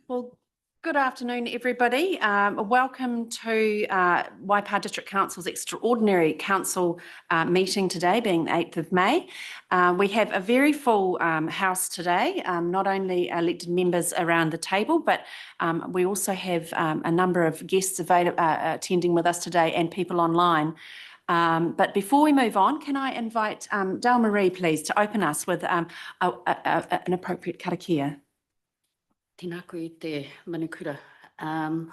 Well, good afternoon, everybody. Welcome to Waipa District Council's extraordinary council meeting today, being the 8th of May. We have a very full house today, not only elected members around the table, but we also have a number of guests attending with us today and people online. But before we move on, can I invite Dale Marie, please, to open us with an appropriate karakia. Tēnā koe te manukura. I'm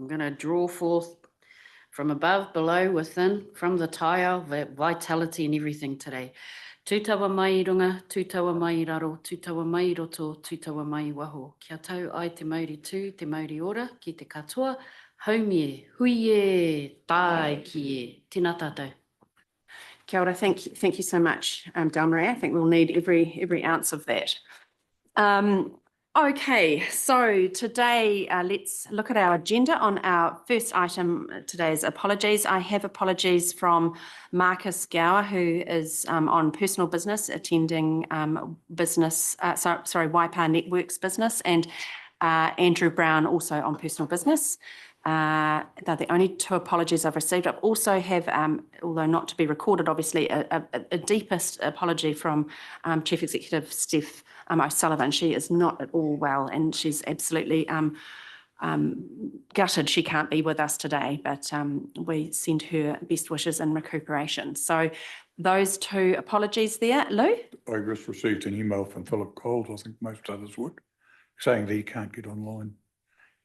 going to draw forth from above, below, within, from the taiao, the vitality and everything today. Tūtawa mai I runga, tūtawa mai I raro, tūtawa mai I roto, tūtawa mai I waho. Kia tau ai te mauri tū, te mauri ora, ki te katoa, haumie, huie, tai kie. Tēnā tātou. Kia ora, thank you so much, Dale Marie. I think we'll need every ounce of that. Okay, so today let's look at our agenda. On our first item today is apologies. I have apologies from Marcus Gower, who is on personal business, attending Waipa Networks business, and Andrew Brown also on personal business. They're the only two apologies I've received. I also have, although not to be recorded, obviously, a deepest apology from Chief Executive Steph O'Sullivan. She is not at all well, and she's absolutely gutted she can't be with us today, but we send her best wishes in recuperation. So those two apologies there. Lou? I just received an email from Philip Coles, I think most others would, saying that he can't get online.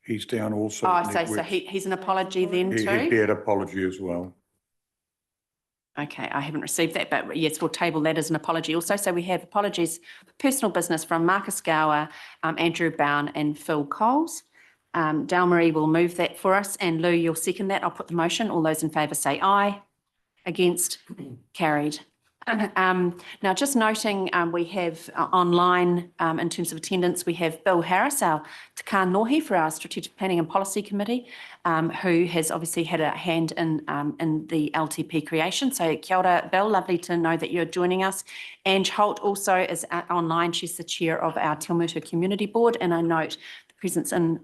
He's down also. Oh, so he's an apology then too? He'd be an apology as well. Okay, I haven't received that, but yes, we'll table that as an apology also. So we have apologies for personal business from Marcus Gower, Andrew Brown and Phil Coles. Dale Marie will move that for us, and Lou, you'll second that. I'll put the motion. All those in favour say aye. Against? Carried. Now, just noting, we have online, in terms of attendance, we have Bill Harris, our Te Kā Nohi for our Strategic Planning and Policy Committee, who has obviously had a hand in the LTP creation. So kia ora, Bill, lovely to know that you're joining us. Ange Holt also is online. She's the chair of our Te Awamutu Community Board, and I note the presence in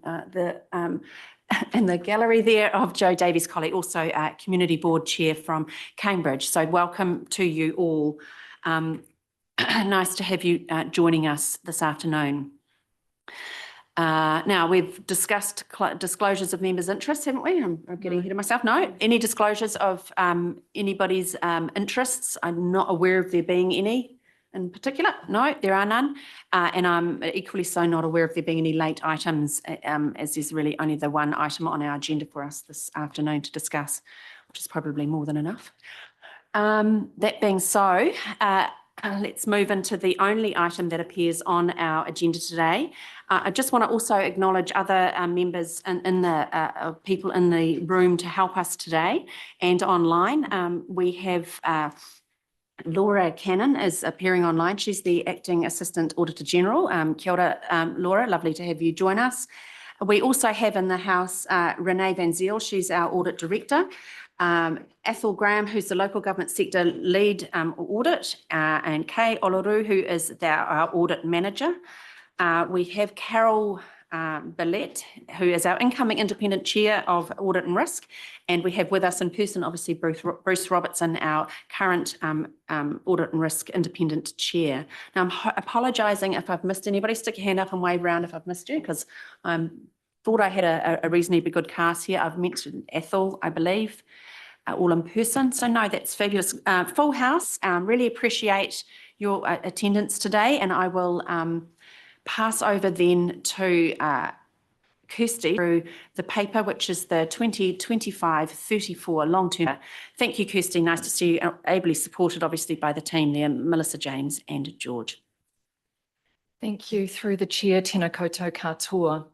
the gallery there of Joe Davies-Colley, also Community Board Chair from Cambridge. So welcome to you all. Nice to have you joining us this afternoon. Now, we've discussed disclosures of members' interests, haven't we? I'm getting ahead of myself. No? Any disclosures of anybody's interests? I'm not aware of there being any in particular. No, there are none. And I'm equally so not aware of there being any late items, as there's really only the one item on our agenda for us this afternoon to discuss, which is probably more than enough. That being so, let's move into the only item that appears on our agenda today. I just want to also acknowledge other members in the people in the room to help us today and online. We have Laura Cannon is appearing online. She's the Acting Assistant Auditor General. Kia ora, Laura, lovely to have you join us. We also have in the house Renee Van Ziel, she's our Audit Director. Athol Graham, who's the Local Government Sector Lead Audit, and Kay Oloru, who is our Audit Manager. We have Carol Billette, who is our incoming Independent Chair of Audit and Risk, and we have with us in person, obviously, Bruce Robertson, our current Audit and Risk Independent Chair. Now, I'm apologising if I've missed anybody. Stick your hand up and wave around if I've missed you, because I thought I had a reasonably good cast here. I've mentioned Athol, I believe, all in person. So no, that's fabulous. Full house. Really appreciate your attendance today, and I will pass over then to Kirsty through the paper, which is the 2025-34 long-term. Thank you, Kirsty. Nice to see you, ably supported, obviously, by the team there, Melissa, James and George. Thank you. Through the chair, tēnā koutou katoa.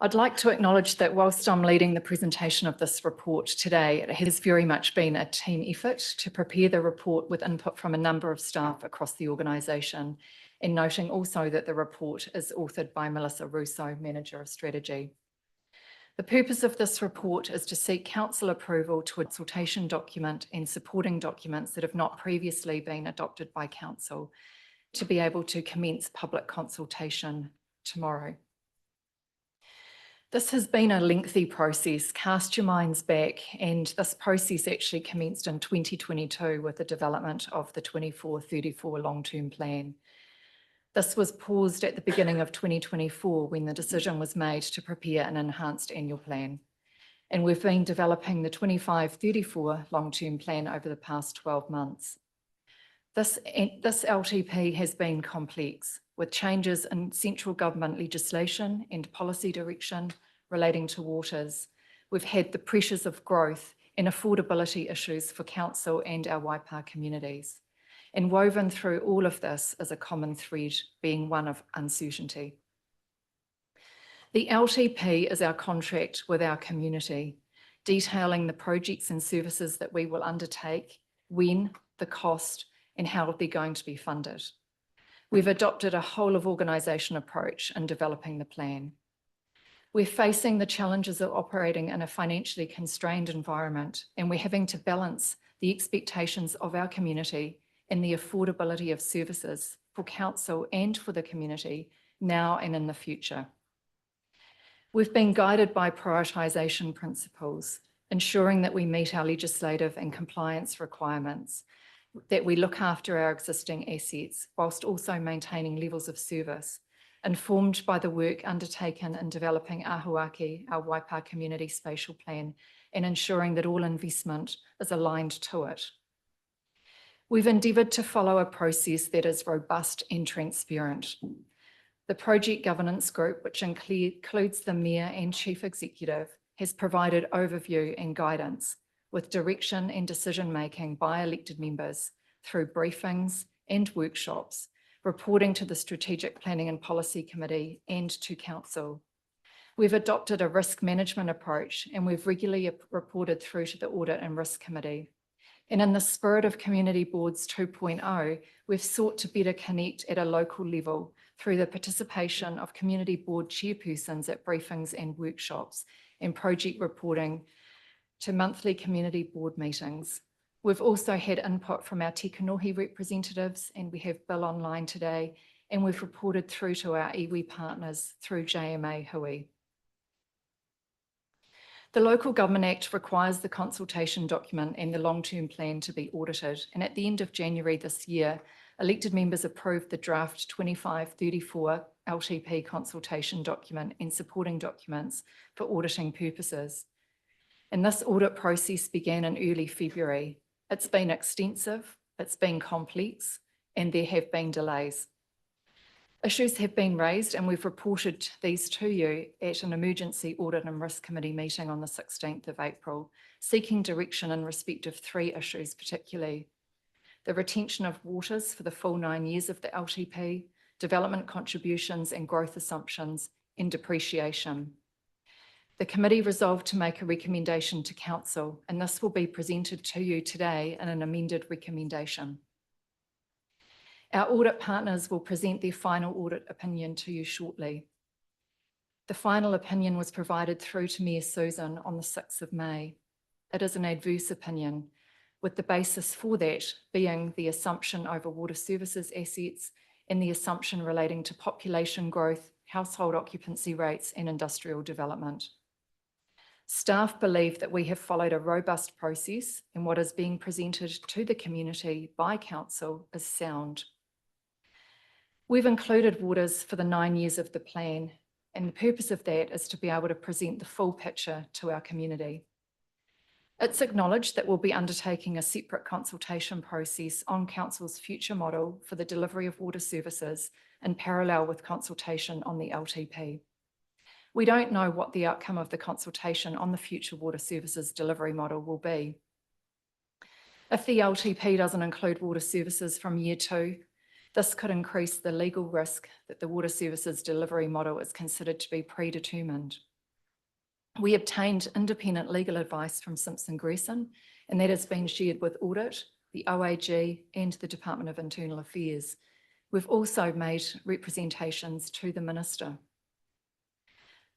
I'd like to acknowledge that whilst I'm leading the presentation of this report today, it has very much been a team effort to prepare the report with input from a number of staff across the organisation, and noting also that the report is authored by Melissa Russo, Manager of Strategy. The purpose of this report is to seek council approval to a consultation document and supporting documents that have not previously been adopted by council to be able to commence public consultation tomorrow. This has been a lengthy process. Cast your minds back, and this process actually commenced in 2022 with the development of the 24-34 long-term plan. This was paused at the beginning of 2024 when the decision was made to prepare an enhanced annual plan. And we've been developing the 25-34 long-term plan over the past 12 months. This LTP has been complex, with changes in central government legislation and policy direction relating to waters. We've had the pressures of growth and affordability issues for council and our Waipa communities. And woven through all of this is a common thread, being one of uncertainty. The LTP is our contract with our community, detailing the projects and services that we will undertake, when, the cost, and how they're going to be funded. We've adopted a whole of organisation approach in developing the plan. We're facing the challenges of operating in a financially constrained environment, and we're having to balance the expectations of our community and the affordability of services for council and for the community now and in the future. We've been guided by prioritisation principles, ensuring that we meet our legislative and compliance requirements, that we look after our existing assets whilst also maintaining levels of service, informed by the work undertaken in developing Ahuaki, our Waipa Community Spatial Plan, and ensuring that all investment is aligned to it. We've endeavoured to follow a process that is robust and transparent. The Project Governance Group, which includes the Mayor and Chief Executive, has provided overview and guidance with direction and decision-making by elected members through briefings and workshops, reporting to the Strategic Planning and Policy Committee and to Council. We've adopted a risk management approach, and we've regularly reported through to the Audit and Risk Committee. And in the spirit of Community Boards 2.0, we've sought to better connect at a local level through the participation of community board chairpersons at briefings and workshops and project reporting to monthly community board meetings. We've also had input from our Te Kanohi representatives, and we have Bill online today, and we've reported through to our iwi partners through JMA Hui. The Local Government Act requires the consultation document and the long-term plan to be audited, and at the end of January this year, elected members approved the draft 25-34 LTP consultation document and supporting documents for auditing purposes. And this audit process began in early February. It's been extensive, it's been complex, and there have been delays. Issues have been raised, and we've reported these to you at an emergency audit and risk committee meeting on the 16th of April, seeking direction in respect of 3 issues particularly: the retention of waters for the full 9 years of the LTP, development contributions and growth assumptions, and depreciation. The committee resolved to make a recommendation to Council, and this will be presented to you today in an amended recommendation. Our audit partners will present their final audit opinion to you shortly. The final opinion was provided through to Mayor Susan on the 6th of May. It is an adverse opinion, with the basis for that being the assumption over water services assets and the assumption relating to population growth, household occupancy rates, and industrial development. Staff believe that we have followed a robust process, and what is being presented to the community by Council is sound. We've included waters for the 9 years of the plan, and the purpose of that is to be able to present the full picture to our community. It's acknowledged that we'll be undertaking a separate consultation process on Council's future model for the delivery of water services in parallel with consultation on the LTP. We don't know what the outcome of the consultation on the future water services delivery model will be. If the LTP doesn't include water services from year 2, this could increase the legal risk that the water services delivery model is considered to be predetermined. We obtained independent legal advice from Simpson Gresson, and that has been shared with Audit, the OAG, and the Department of Internal Affairs. We've also made representations to the Minister.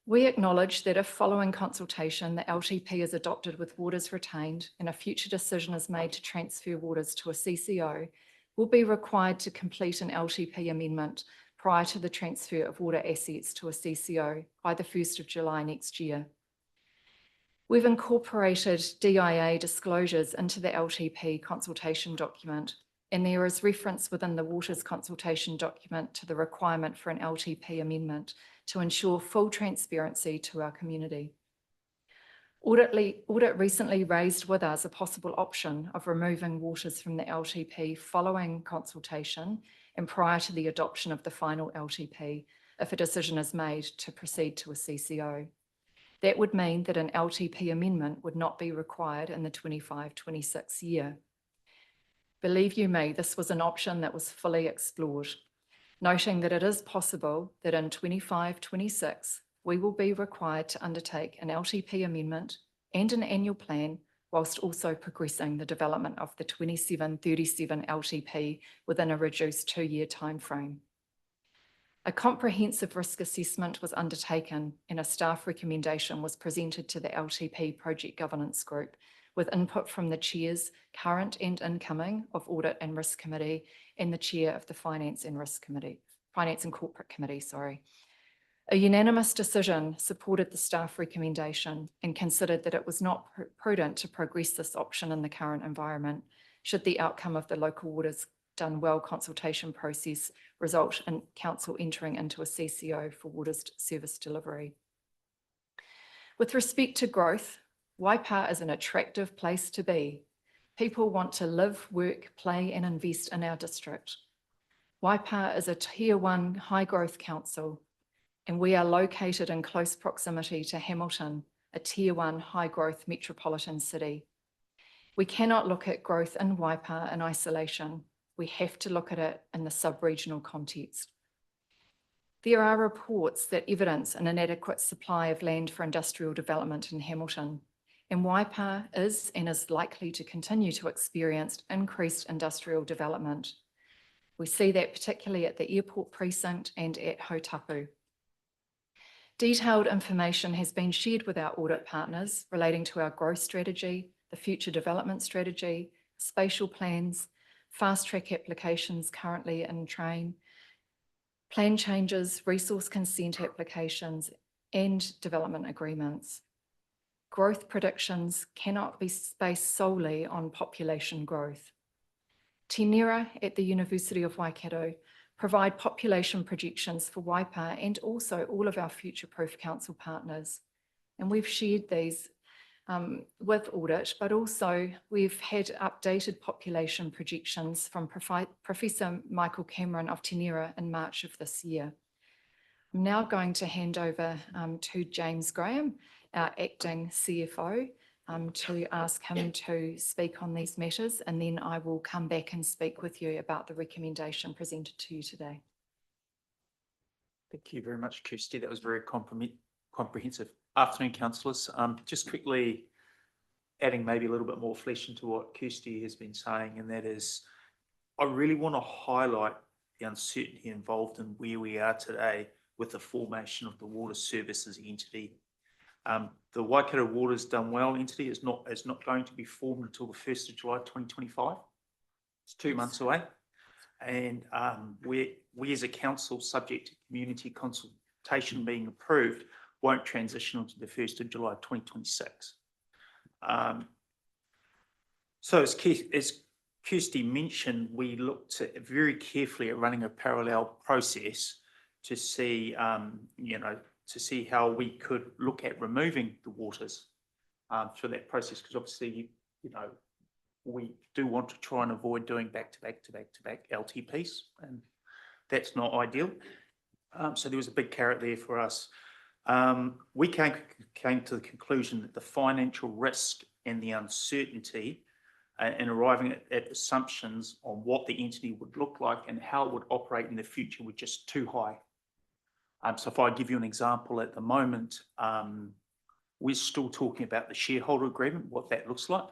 We acknowledge that if following consultation, the LTP is adopted with waters retained and a future decision is made to transfer waters to a CCO, we'll be required to complete an LTP amendment prior to the transfer of water assets to a CCO by the 1st of July next year. We've incorporated DIA disclosures into the LTP consultation document, and there is reference within the Waters consultation document to the requirement for an LTP amendment to ensure full transparency to our community. Audit recently raised with us a possible option of removing Waters from the LTP following consultation and prior to the adoption of the final LTP, if a decision is made to proceed to a CCO. That would mean that an LTP amendment would not be required in the 25-26 year. Believe you me, this was an option that was fully explored, noting that it is possible that in 25-26, we will be required to undertake an LTP amendment and an annual plan, whilst also progressing the development of the 27-37 LTP within a reduced 2-year timeframe. A comprehensive risk assessment was undertaken and a staff recommendation was presented to the LTP Project Governance Group with input from the chairs, current and incoming, of Audit and Risk Committee and the chair of the Finance and Corporate Committee, sorry. A unanimous decision supported the staff recommendation and considered that it was not prudent to progress this option in the current environment should the outcome of the Local Waters Done Well consultation process result in council entering into a CCO for waters service delivery. With respect to growth, Waipa is an attractive place to be. People want to live, work, play and invest in our district. Waipa is a Tier 1 high growth council and we are located in close proximity to Hamilton, a Tier 1 high growth metropolitan city. We cannot look at growth in Waipa in isolation. We have to look at it in the sub-regional context. There are reports that evidence an inadequate supply of land for industrial development in Hamilton, and Waipa is and is likely to continue to experience increased industrial development. We see that particularly at the airport precinct and at Hautapu. Detailed information has been shared with our audit partners relating to our growth strategy, the future development strategy, spatial plans, fast track applications currently in train, plan changes, resource consent applications, and development agreements. Growth predictions cannot be based solely on population growth. Te Nera at the University of Waikato provide population projections for Waipa and also all of our future-proof council partners. And we've shared these with audit, but also we've had updated population projections from Professor Michael Cameron of Te Nera in March of this year. I'm now going to hand over to James Graham, our acting CFO, to ask him to speak on these matters, and then I will come back and speak with you about the recommendation presented to you today. Thank you very much, Kirsty. That was very comprehensive. Afternoon, councillors. Just quickly adding maybe a little bit more flesh into what Kirsty has been saying, and that is, I really want to highlight the uncertainty involved in where we are today with the formation of the water services entity. The Waikato Waters Done Well entity is not going to be formed until the 1st of July 2025. It's 2 months away. And we as a council, subject to community consultation being approved, won't transition until the 1st of July 2026. So as Kirsty mentioned, we looked very carefully at running a parallel process to see, to see how we could look at removing the waters through that process, because obviously, we do want to try and avoid doing back-to-back LTPs, and that's not ideal. So there was a big carrot there for us. We came to the conclusion that the financial risk and the uncertainty in arriving at assumptions on what the entity would look like and how it would operate in the future were just too high. So if I give you an example, at the moment, we're still talking about the shareholder agreement, what that looks like.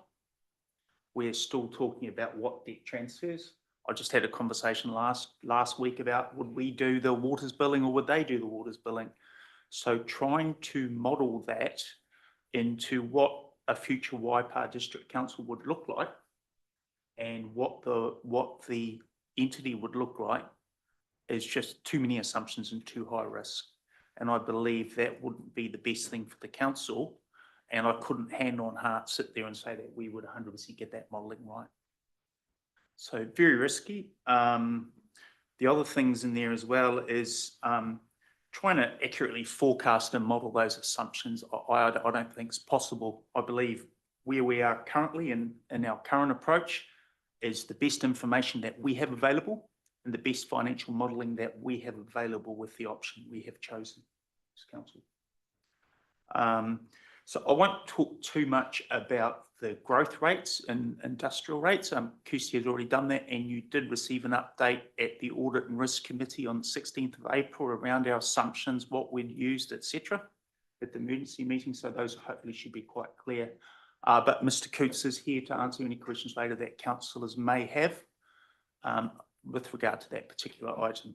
We're still talking about what debt transfers. I just had a conversation last week about, would we do the waters billing or would they do the waters billing? So trying to model that into what a future Waipa District Council would look like and what the entity would look like is just too many assumptions and too high risk. And I believe that wouldn't be the best thing for the council. And I couldn't hand on heart sit there and say that we would 100% get that modelling right. So very risky. The other things in there as well is trying to accurately forecast and model those assumptions. I don't think it's possible. I believe where we are currently in our current approach is the best information that we have available and the best financial modelling that we have available with the option we have chosen as council. So I won't talk too much about the growth rates and industrial rates. Kirsty has already done that, and you did receive an update at the Audit and Risk Committee on 16th of April around our assumptions, what we'd used, etc., at the emergency meeting. So those hopefully should be quite clear. But Mr. Coates is here to answer any questions later that councillors may have with regard to that particular item.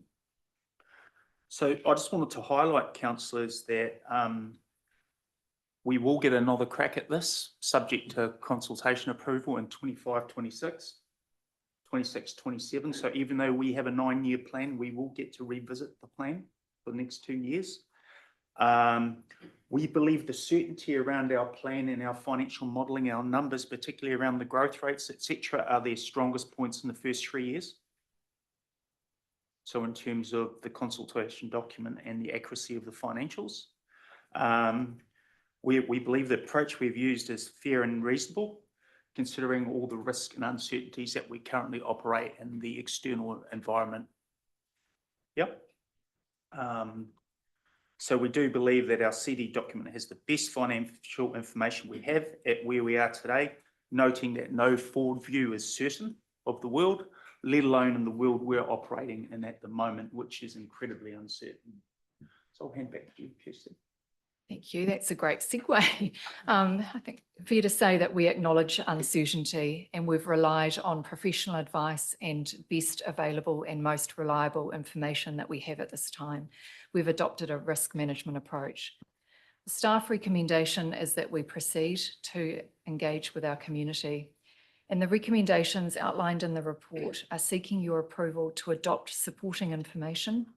So I just wanted to highlight, councillors, that we will get another crack at this, subject to consultation approval in 25, 26, 26, 27. So even though we have a 9-year plan, we will get to revisit the plan for the next 2 years. We believe the certainty around our plan and our financial modelling, our numbers, particularly around the growth rates, etc., are their strongest points in the first 3 years. So in terms of the consultation document and the accuracy of the financials. We believe the approach we've used is fair and reasonable, considering all the risk and uncertainties that we currently operate in the external environment. Yep. So we do believe that our CD document has the best financial information we have at where we are today, noting that no forward view is certain of the world, let alone in the world we're operating in at the moment, which is incredibly uncertain. So I'll hand back to you, Kirsty. Thank you. That's a great segue. I think fair to say that we acknowledge uncertainty and we've relied on professional advice and best available and most reliable information that we have at this time. We've adopted a risk management approach. The staff recommendation is that we proceed to engage with our community, and the recommendations outlined in the report are seeking your approval to adopt supporting information,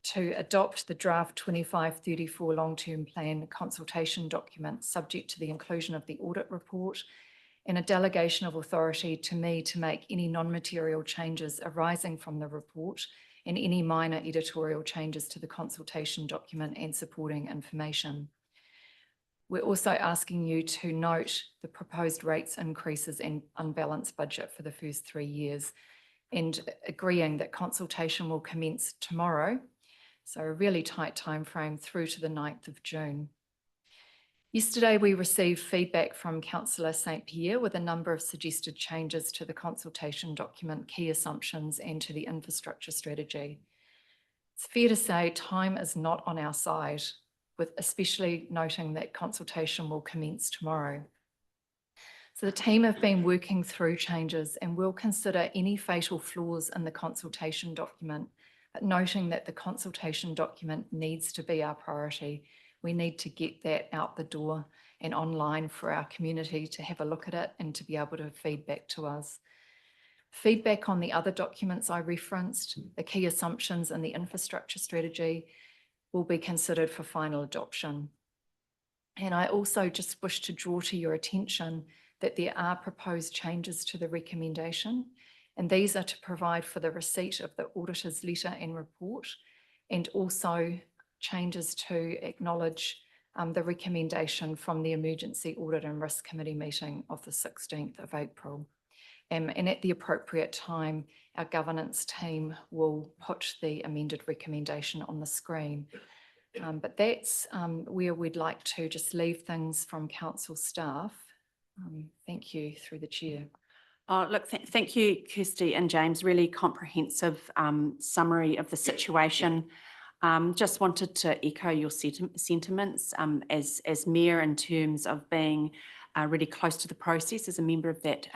to adopt the draft 2534 long-term plan consultation document subject to the inclusion of the audit report, and a delegation of authority to me to make any non-material changes arising from the report and any minor editorial changes to the consultation document and supporting information. We're also asking you to note the proposed rates increases and unbalanced budget for the first 3 years, and agreeing that consultation will commence tomorrow. So a really tight time frame through to the 9th of June. Yesterday, we received feedback from Councillor St. Pierre with a number of suggested changes to the consultation document, key assumptions, and to the infrastructure strategy. It's fair to say time is not on our side, with especially noting that consultation will commence tomorrow. So the team have been working through changes and will consider any fatal flaws in the consultation document, but noting that the consultation document needs to be our priority. We need to get that out the door and online for our community to have a look at it and to be able to feed back to us. Feedback on the other documents I referenced, the key assumptions and the infrastructure strategy, will be considered for final adoption. And I also just wish to draw to your attention that there are proposed changes to the recommendation, and these are to provide for the receipt of the auditor's letter and report, and also changes to acknowledge the recommendation from the Emergency Audit and Risk Committee meeting of the 16th of April. And at the appropriate time, our governance team will put the amended recommendation on the screen. But that's where we'd like to just leave things from council staff. Thank you through the chair. Oh, look, thank you, Kirsty and James. Really comprehensive summary of the situation. Just wanted to echo your sentiments as mayor in terms of being really close to the process as a member of that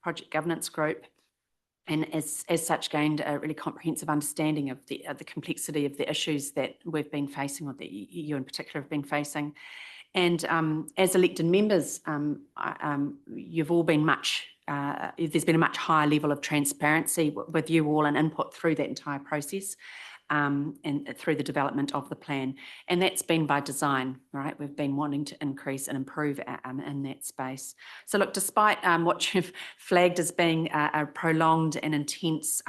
project governance group, and as such gained a really comprehensive understanding of the complexity of the issues that we've been facing, or that you in particular have been facing. And as elected members, you've all been much there's been a much higher level of transparency with you all and input through that entire process. And through the development of the plan. And that's been by design, right? We've been wanting to increase and improve in that space. So look, despite what you've flagged as being a prolonged and intense,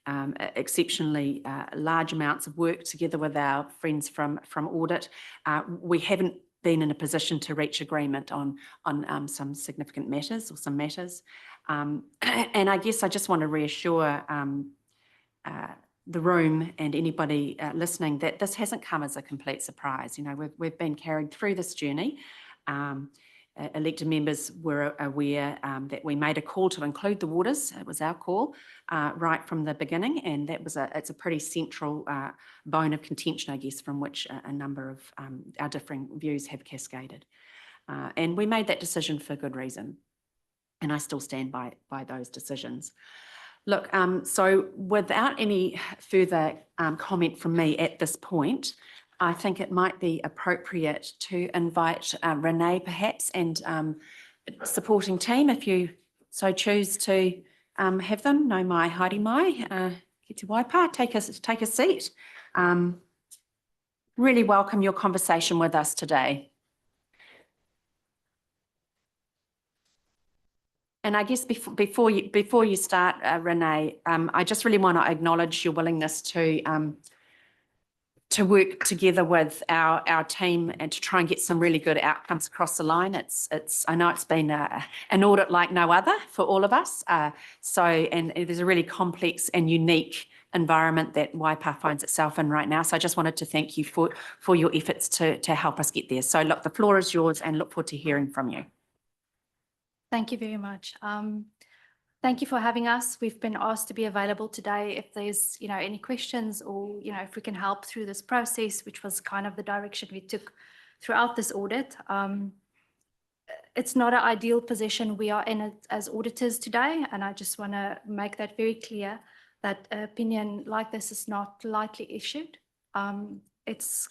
exceptionally large amounts of work together with our friends from audit, we haven't been in a position to reach agreement on some significant matters or some matters. And I guess I just want to reassure the room and anybody listening that this hasn't come as a complete surprise. You know, we've been carried through this journey. Elected members were aware that we made a call to include the waters. It was our call right from the beginning, and it's a pretty central bone of contention, I guess, from which a number of our differing views have cascaded. And we made that decision for good reason, and I still stand by those decisions. Look, so without any further comment from me at this point, I think it might be appropriate to invite Renee perhaps and supporting team, if you so choose to have them. No mai, haere mai, ki te waipa, take a seat. Really welcome your conversation with us today. And I guess before you start, Renee, I just really want to acknowledge your willingness to work together with our team and to try and get some really good outcomes across the line. I know it's been an audit like no other for all of us. And there's a really complex and unique environment that Waipa finds itself in right now. So I just wanted to thank you for your efforts to help us get there. So look, the floor is yours and look forward to hearing from you. Thank you very much. Thank you for having us. We've been asked to be available today if there's, any questions or, if we can help through this process, which was kind of the direction we took throughout this audit. It's not an ideal position we are in as auditors today, and I just want to make that very clear that an opinion like this is not lightly issued. It's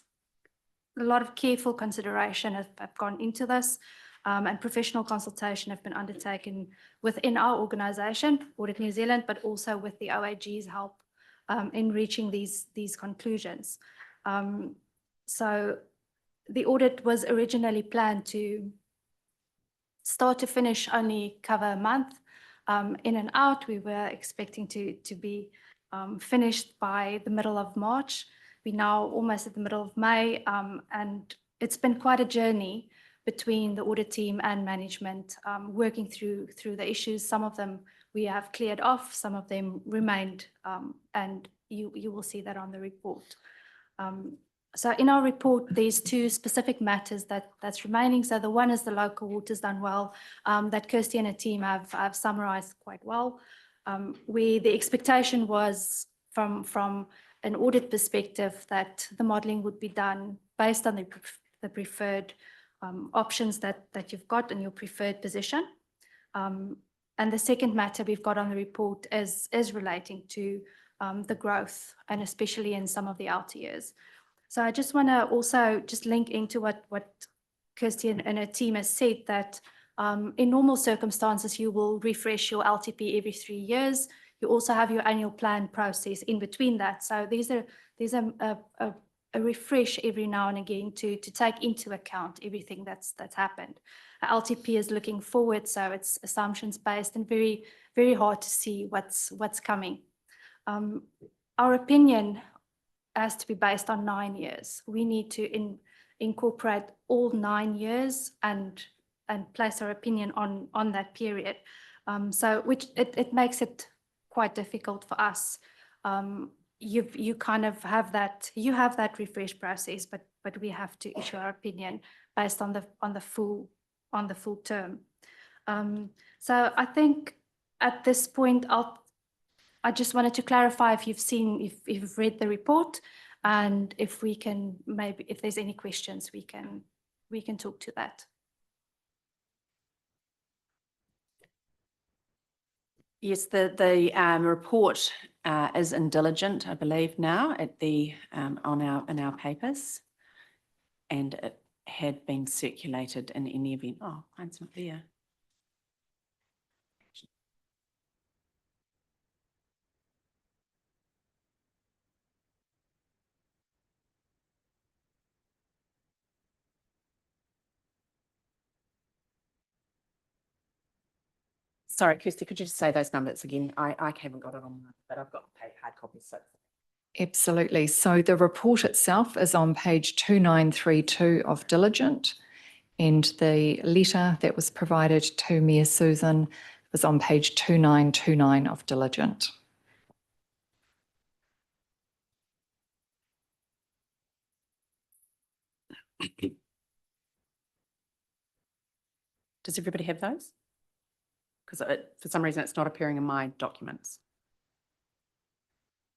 a lot of careful consideration have gone into this. And professional consultation have been undertaken within our organisation, Audit New Zealand, but also with the OAG's help in reaching these conclusions. So the audit was originally planned to start to finish only cover a month. In and out, we were expecting to be finished by the middle of March. We're now almost at the middle of May, and it's been quite a journey between the audit team and management, working through the issues. Some of them we have cleared off, some of them remained, and you will see that on the report. So in our report, there's two specific matters that's remaining. So the one is the local waters done well, that Kirsty and her team have summarised quite well, where the expectation was from an audit perspective that the modelling would be done based on the preferred options that you've got in your preferred position. And the second matter we've got on the report is relating to the growth, and especially in some of the outer years. So I just want to also just link into what Kirsty and her team has said, that in normal circumstances, you will refresh your LTP every 3 years. You also have your annual plan process in between that. So there's a refresh every now and again to take into account everything that's happened. LTP is looking forward, so it's assumptions based and very, very hard to see what's coming. Our opinion has to be based on 9 years. We need to incorporate all 9 years and place our opinion on that period. So which it makes it quite difficult for us. You kind of have that refresh process, but we have to issue our opinion based on the full term. So I think at this point I just wanted to clarify if you've read the report, and if we can if there's any questions we can talk to that. Yes, the report is in diligent, I believe, now at in our papers, and it had been circulated in any event. Oh, mine's not there. Sorry, Kirsty, could you just say those numbers again? I haven't got it on, but I've got hard copies. So. Absolutely. So the report itself is on page 2932 of Diligent, and the letter that was provided to Mayor Susan is on page 2929 of Diligent. Does everybody have those? Because for some reason it's not appearing in my documents.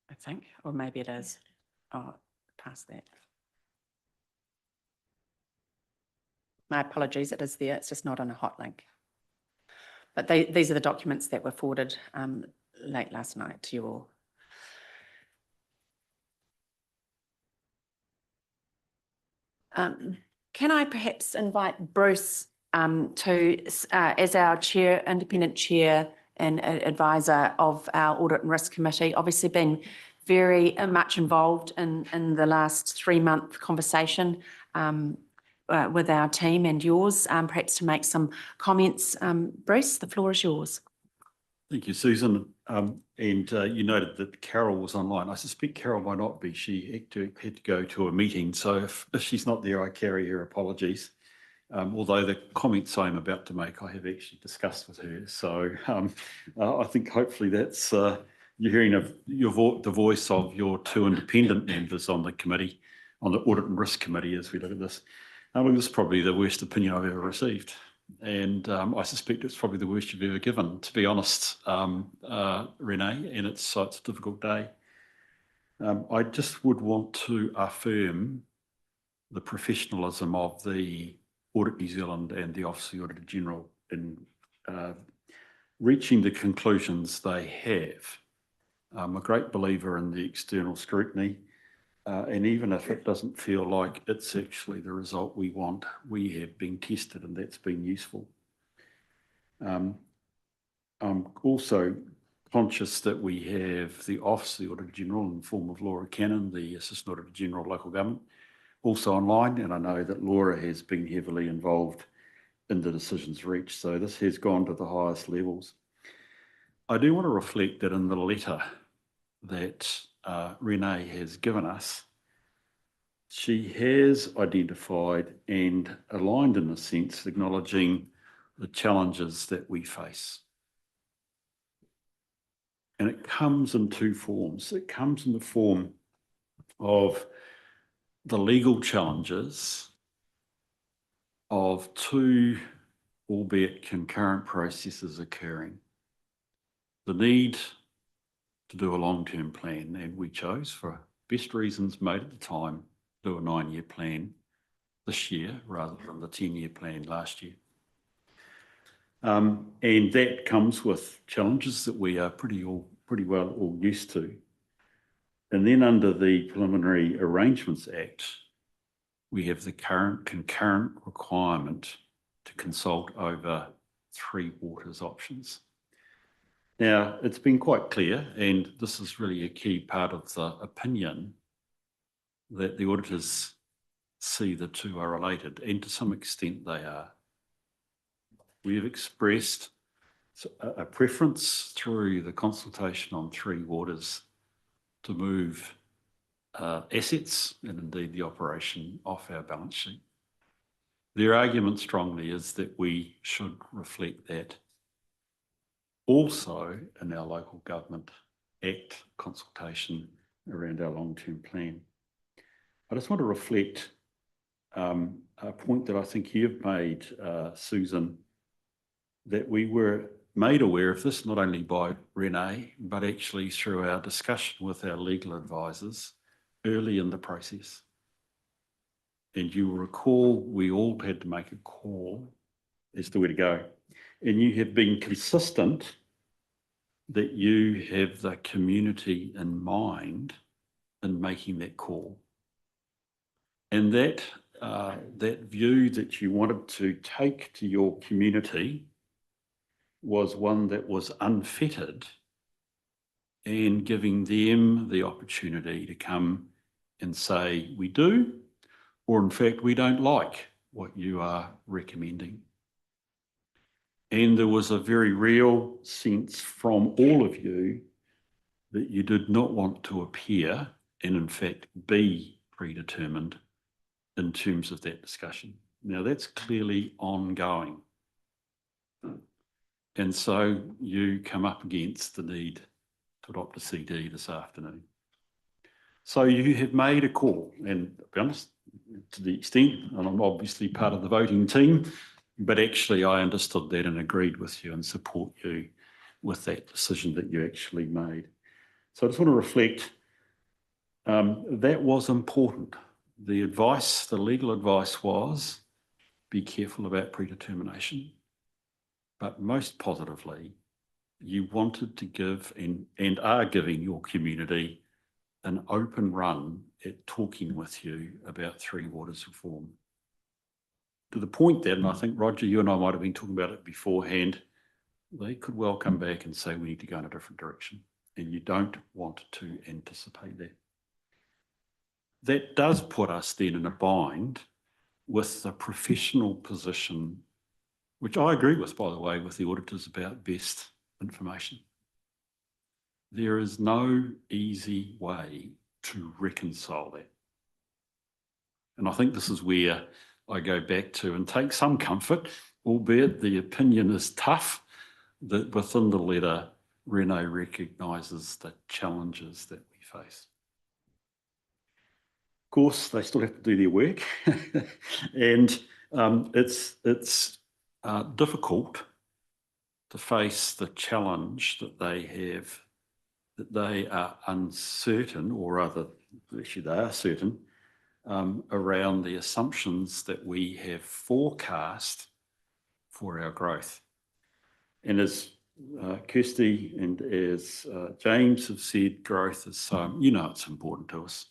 I think, or maybe it is. Oh, past that. My apologies, it is there. It's just not on a hot link. But these are the documents that were forwarded late last night to you all. Can I perhaps invite Bruce to, as our chair, independent chair and advisor of our Audit and Risk Committee, obviously been very much involved in the last 3-month conversation with our team and yours, perhaps to make some comments. Bruce, the floor is yours. Thank you, Susan. You noted that Carol was online. I suspect Carol might not be. She had to go to a meeting. So if she's not there, I carry her apologies. Although the comments I'm about to make, I have actually discussed with her. So I think hopefully that's you're hearing the voice of your 2 independent members on the committee, on the Audit and Risk Committee as we look at this. This is probably the worst opinion I've ever received. And I suspect it's probably the worst you've ever given, to be honest, Renee, and it's a difficult day. I just would want to affirm the professionalism of the Audit New Zealand and the Office of the Auditor General in reaching the conclusions they have. I'm a great believer in the external scrutiny. And even if it doesn't feel like it's actually the result we want, we have been tested and that's been useful. I'm also conscious that we have the Office of the Auditor General in the form of Laura Cannon, the Assistant Auditor General of Local Government, also online, and I know that Laura has been heavily involved in the decisions reached, so this has gone to the highest levels. I do want to reflect that in the letter that Renee has given us, she has identified and aligned in a sense, acknowledging the challenges that we face. And it comes in 2 forms. It comes in the form of the legal challenges of 2, albeit concurrent processes occurring. The need to do a long-term plan, and we chose, for best reasons made at the time, to do a 9-year plan this year rather than the 10-year plan last year. And that comes with challenges that we are pretty well all used to. And then under the Preliminary Arrangements Act, we have the current concurrent requirement to consult over 3 waters options. Now, it's been quite clear, and this is really a key part of the opinion, that the auditors see the 2 are related, and to some extent they are. We have expressed a preference through the consultation on 3 waters to move assets and indeed the operation off our balance sheet. Their argument strongly is that we should reflect that also in our Local Government Act consultation around our long-term plan. I just want to reflect a point that I think you've made, Susan, that we were made aware of this not only by Renee, but actually through our discussion with our legal advisors early in the process. And you will recall we all had to make a call as to where to go. And you have been consistent that you have the community in mind in making that call. And that view that you wanted to take to your community was one that was unfettered, and giving them the opportunity to come and say, we do, or in fact, we don't like what you are recommending. And there was a very real sense from all of you that you did not want to appear and in fact be predetermined in terms of that discussion. Now that's clearly ongoing. And so you come up against the need to adopt a CD this afternoon. So you have made a call, and to be honest, to the extent, and I'm obviously part of the voting team, but actually I understood that and agreed with you and support you with that decision that you actually made. So I just want to reflect, that was important. The advice, the legal advice was, be careful about predetermination. But most positively, you wanted to give and are giving your community an open run at talking with you about Three Waters reform. To the point that, and I think Roger, you and I might have been talking about it beforehand, they could well come back and say we need to go in a different direction, and you don't want to anticipate that. That does put us then in a bind with the professional position, which I agree with, by the way, with the auditors about best information. There is no easy way to reconcile that. And I think this is where I go back to and take some comfort, albeit the opinion is tough, that within the letter, Renee recognises the challenges that we face. Of course, they still have to do their work, and it's difficult to face the challenge that they have, that they are uncertain, or rather, actually they are certain, around the assumptions that we have forecast for our growth. And as Kirsty and as James have said, growth is so, it's important to us.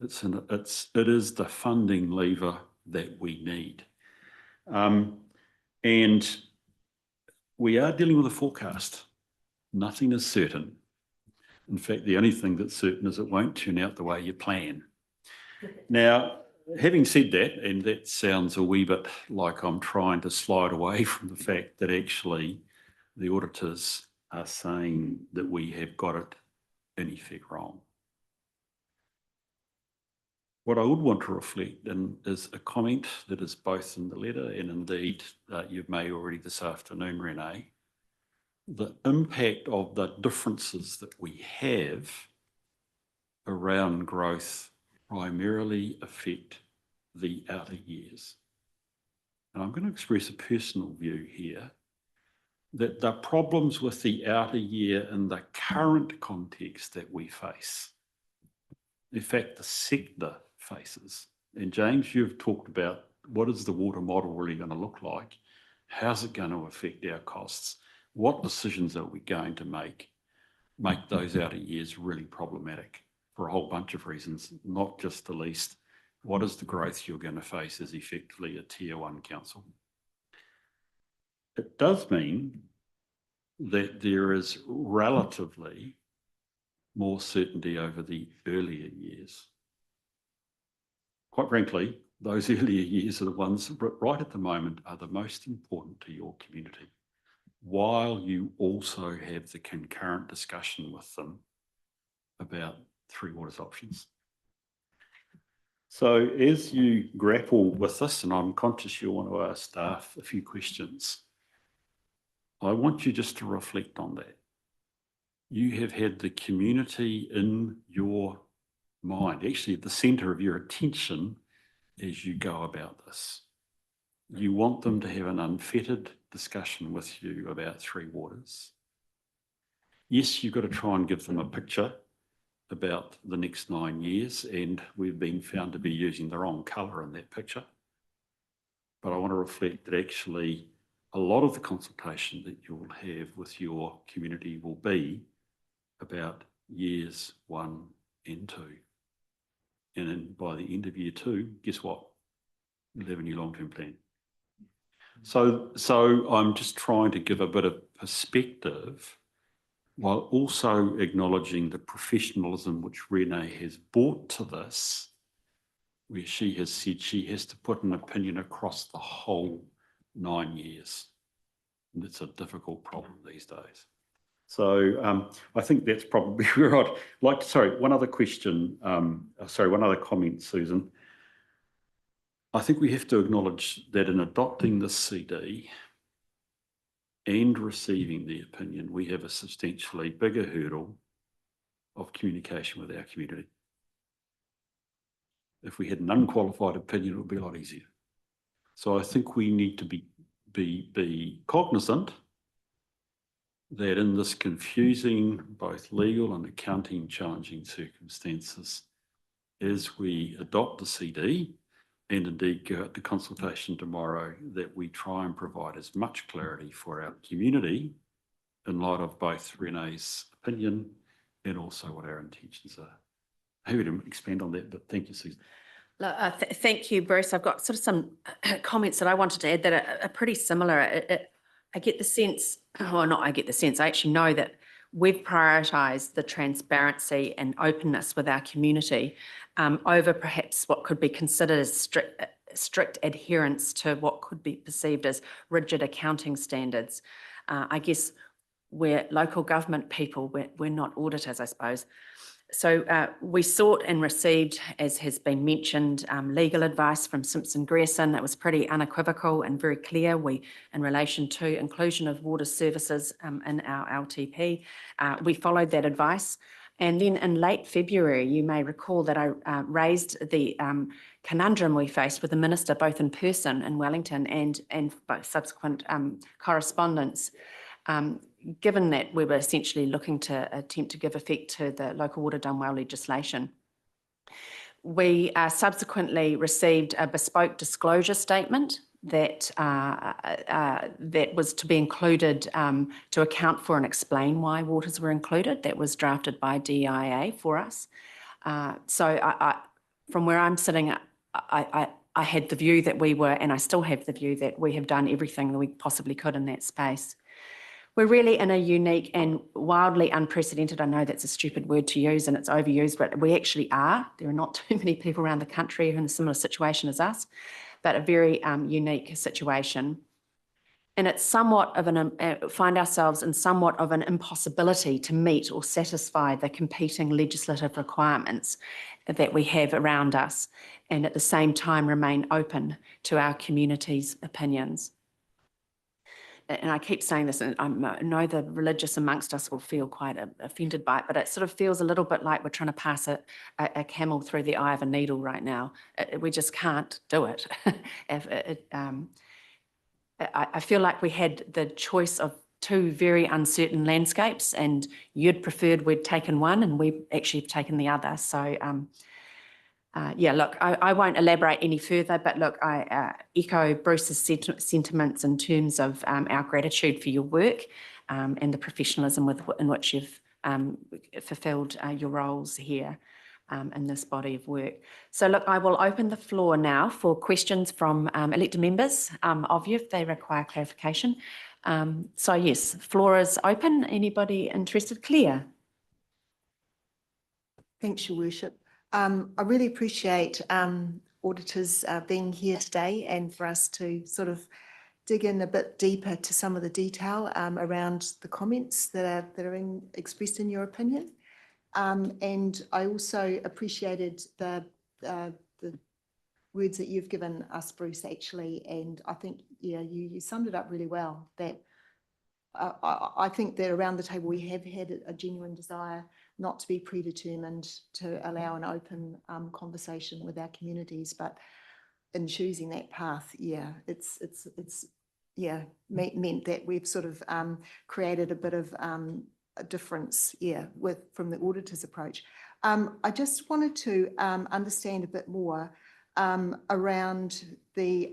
It is the funding lever that we need. And we are dealing with a forecast. Nothing is certain. In fact, the only thing that's certain is it won't turn out the way you plan. Now, having said that, and that sounds a wee bit like I'm trying to slide away from the fact that actually the auditors are saying that we have got it in effect wrong. What I would want to reflect in is a comment that is both in the letter and indeed you've made already this afternoon, Renee, the impact of the differences that we have around growth primarily affect the outer years. And I'm going to express a personal view here that the problems with the outer year in the current context that we face, in fact, the sector faces, and James, you've talked about what is the water model really going to look like? How's it going to affect our costs? What decisions are we going to make those outer years really problematic for a whole bunch of reasons, not just the least, what is the growth you're going to face as effectively a tier 1 council? It does mean that there is relatively more certainty over the earlier years. Quite frankly, those earlier years are the ones right at the moment are the most important to your community, while you also have the concurrent discussion with them about Three Waters options. So as you grapple with this, and I'm conscious you want to ask staff a few questions, I want you just to reflect on that. You have had the community in your mind, actually at the centre of your attention as you go about this. You want them to have an unfettered discussion with you about Three Waters. Yes, you've got to try and give them a picture about the next 9 years, and we've been found to be using the wrong colour in that picture. But I want to reflect that actually a lot of the consultation that you will have with your community will be about years 1 and 2. And then by the end of year 2, guess what? You'll have a new long-term plan. So I'm just trying to give a bit of perspective while also acknowledging the professionalism which Renee has brought to this, where she has said she has to put an opinion across the whole 9 years. And it's a difficult problem these days. So I think that's probably where I'd like to, sorry, one other question, one other comment, Susan. I think we have to acknowledge that in adopting this CD and receiving the opinion, we have a substantially bigger hurdle of communication with our community. If we had an unqualified opinion, it would be a lot easier. So I think we need to be cognizant that in this confusing, both legal and accounting challenging circumstances, as we adopt the CD and indeed go out to consultation tomorrow, that we try and provide as much clarity for our community in light of both Renee's opinion and also what our intentions are. Happy to expand on that, but thank you, Susan. Thank you, Bruce. I've got sort of some comments that I wanted to add that are pretty similar. I get the sense, or not I get the sense, I actually know that we've prioritised the transparency and openness with our community over perhaps what could be considered as strict adherence to what could be perceived as rigid accounting standards. I guess we're local government people, we're not auditors, I suppose. So we sought and received, as has been mentioned, legal advice from Simpson Grierson that was pretty unequivocal and very clear in relation to inclusion of water services in our LTP. We followed that advice. And then in late February, you may recall that I raised the conundrum we faced with the Minister, both in person in Wellington and by subsequent correspondence. Given that we were essentially looking to attempt to give effect to the local water done well legislation. We subsequently received a bespoke disclosure statement that was to be included to account for and explain why waters were included. That was drafted by DIA for us. So from where I'm sitting, I had the view that we were, and I still have the view that we have done everything that we possibly could in that space. We're really in a unique and wildly unprecedented, I know that's a stupid word to use and it's overused, but we actually are. There are not too many people around the country who are in a similar situation as us, but a very unique situation. And it's somewhat of find ourselves in somewhat of an impossibility to meet or satisfy the competing legislative requirements that we have around us, and at the same time remain open to our community's opinions. And I keep saying this, and I know the religious amongst us will feel quite offended by it, but it sort of feels a little bit like we're trying to pass a camel through the eye of a needle right now. We just can't do it. I feel like we had the choice of two very uncertain landscapes, and you'd preferred we'd taken one, and we actually have taken the other. So yeah, look, I won't elaborate any further, but look, I echo Bruce's sentiments in terms of our gratitude for your work and the professionalism in which you've fulfilled your roles here in this body of work. So look, I will open the floor now for questions from elected members of you if they require clarification. So yes, floor is open. Anybody interested? Claire. Thanks, Your Worship. I really appreciate auditors being here today and for us to sort of dig in a bit deeper to some of the detail around the comments that are expressed in your opinion. And I also appreciated the words that you've given us, Bruce, actually, and I think, yeah, you summed it up really well, that I think that around the table we have had a genuine desire not to be predetermined, to allow an open conversation with our communities, but in choosing that path, yeah, it's meant that we've sort of created a bit of a difference, yeah, from the auditor's approach. I just wanted to understand a bit more around the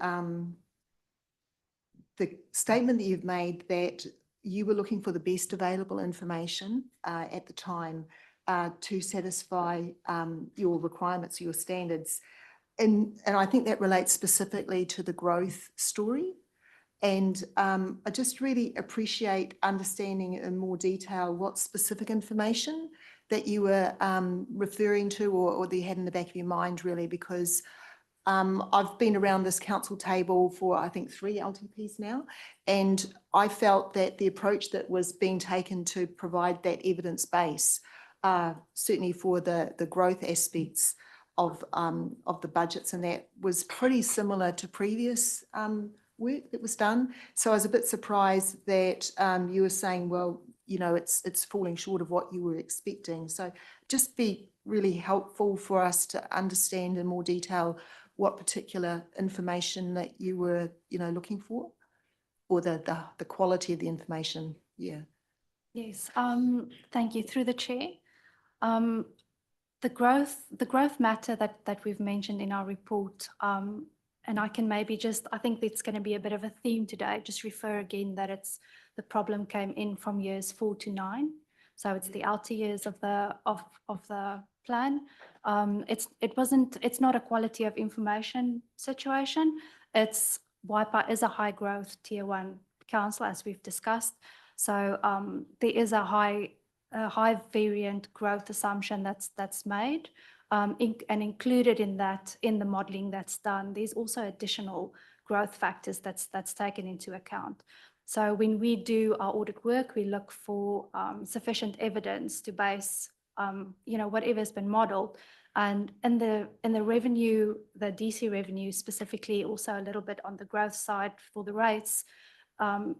statement that you've made that you were looking for the best available information at the time to satisfy your requirements, your standards. And I think that relates specifically to the growth story. And I just really appreciate understanding in more detail what specific information that you were referring to or that you had in the back of your mind, really, because I've been around this council table for, I think, 3 LTPs now, and I felt that the approach that was being taken to provide that evidence base, certainly for the growth aspects of the budgets, and that was pretty similar to previous work that was done. So I was a bit surprised that you were saying, well, you know, it's falling short of what you were expecting. So just be really helpful for us to understand in more detail what particular information that you were, you know, looking for, or the quality of the information. Yeah. Yes, thank you. Through the chair. The growth matter that we've mentioned in our report, and I can maybe just, I think it's going to be a bit of a theme today, just refer again that it's the problem came in from years 4 to 9. So it's the outer years of the plan. It's not a quality of information situation. It's Waipa is a high growth tier 1 council, as we've discussed. So there is a high variant growth assumption that's made, and included in that, in the modelling that's done, there's also additional growth factors that's taken into account. So when we do our audit work, we look for sufficient evidence to base, you know, whatever's been modelled. And in the revenue, the DC revenue specifically, also a little bit on the growth side for the rates,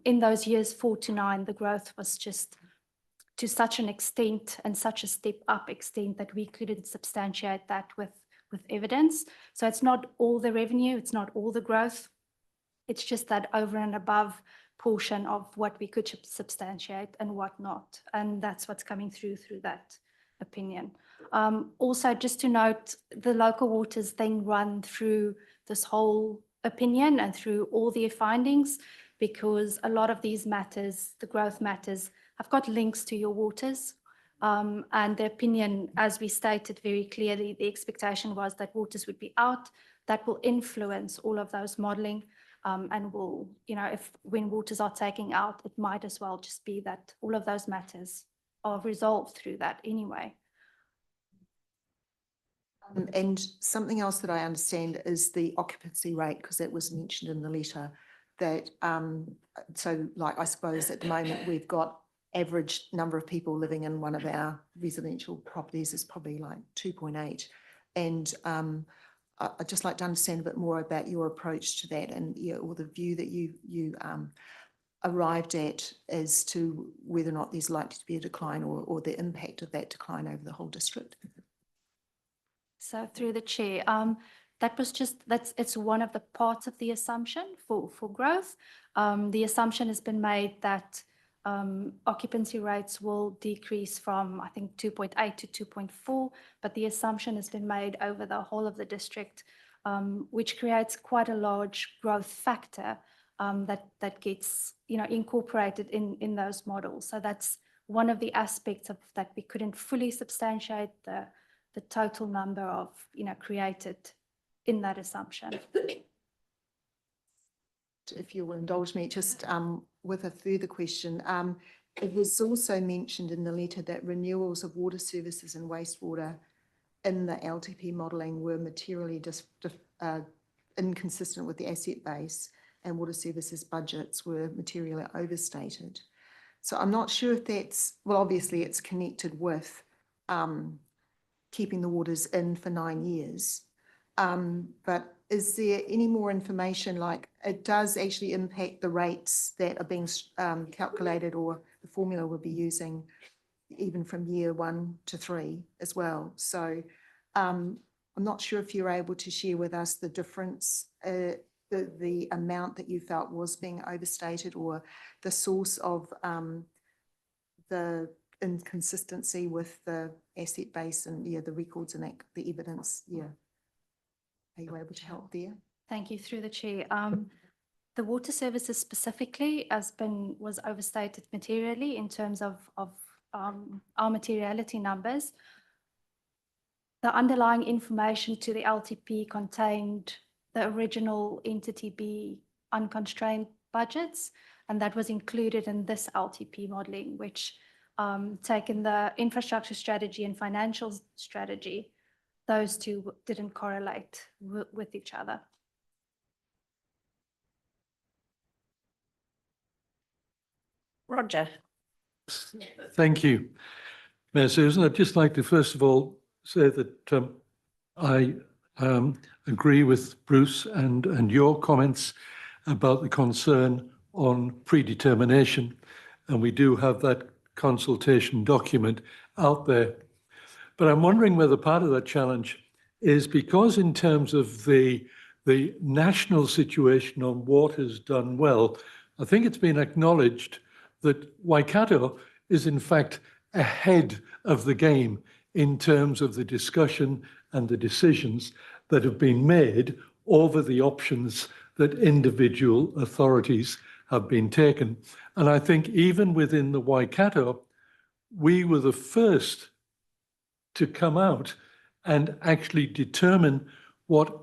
in those years 4 to 9, the growth was just to such an extent and such a step up extent that we couldn't substantiate that with evidence. So it's not all the revenue, it's not all the growth. It's just that over and above portion of what we could substantiate and what not. And that's what's coming through that opinion. Also, just to note, the local waters thing run through this whole opinion and through all their findings, because a lot of these matters, the growth matters, have got links to your waters. And the opinion, as we stated very clearly, the expectation was that waters would be out. That will influence all of those modelling, and will, you know, if when waters are taking out, it might as well just be that all of those matters are resolved through that anyway. And something else that I understand is the occupancy rate, because it was mentioned in the letter that, so like, I suppose at the moment we've got average number of people living in one of our residential properties is probably like 2.8. And I'd just like to understand a bit more about your approach to that, and or the view that you arrived at as to whether or not there's likely to be a decline, or the impact of that decline over the whole district. So through the chair, it's one of the parts of the assumption for growth. The assumption has been made that occupancy rates will decrease from, I think, 2.8 to 2.4, but the assumption has been made over the whole of the district, which creates quite a large growth factor that gets, you know, incorporated in those models. So that's one of the aspects of that we couldn't fully substantiate the total number of, you know, created in that assumption. If you will indulge me, just with a further question, it was also mentioned in the letter that renewals of water services and wastewater in the LTP modelling were materially inconsistent with the asset base, and water services budgets were materially overstated. So I'm not sure if that's, well, obviously it's connected with keeping the waters in for 9 years. But is there any more information, like it does actually impact the rates that are being calculated, or the formula we'll be using even from year 1 to 3 as well? So I'm not sure if you're able to share with us the difference, the amount that you felt was being overstated, or the source of the inconsistency with the asset base and the records and the evidence. Are you able to help there? Thank you. Through the chair. The water services specifically was overstated materially in terms of our materiality numbers. The underlying information to the LTP contained the original entity B unconstrained budgets, and that was included in this LTP modelling, which taken the infrastructure strategy and financial strategy, those two didn't correlate with each other. Roger. Thank you, Mayor Susan. I'd just like to first of all say that I agree with Bruce and your comments about the concern on predetermination, and we do have that consultation document out there. But I'm wondering whether part of that challenge is because in terms of the national situation on water's done well, I think it's been acknowledged that Waikato is in fact ahead of the game in terms of the discussion and the decisions that have been made over the options that individual authorities have been taken. And I think even within the Waikato, we were the first to come out and actually determine what,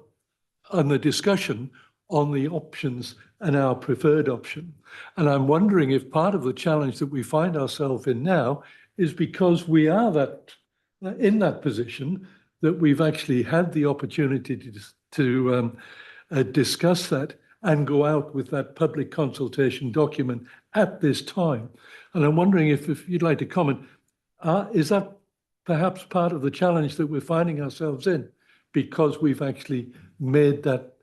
on the discussion on the options and our preferred option. And I'm wondering if part of the challenge that we find ourselves in now is because we are in that position that we've actually had the opportunity to discuss that and go out with that public consultation document at this time. And I'm wondering if you'd like to comment, is that perhaps part of the challenge that we're finding ourselves in because we've actually made that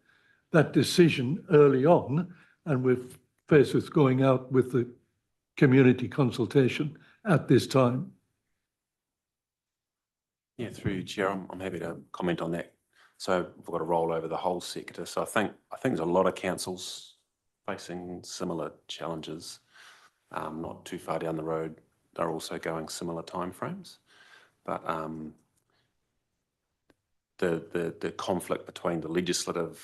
decision early on and we're faced with going out with the community consultation at this time? Yeah, through you, Chair, I'm happy to comment on that. So we've got to roll over the whole sector. So I think there's a lot of councils facing similar challenges. Not too far down the road, they're also going similar timeframes. But the conflict between the legislative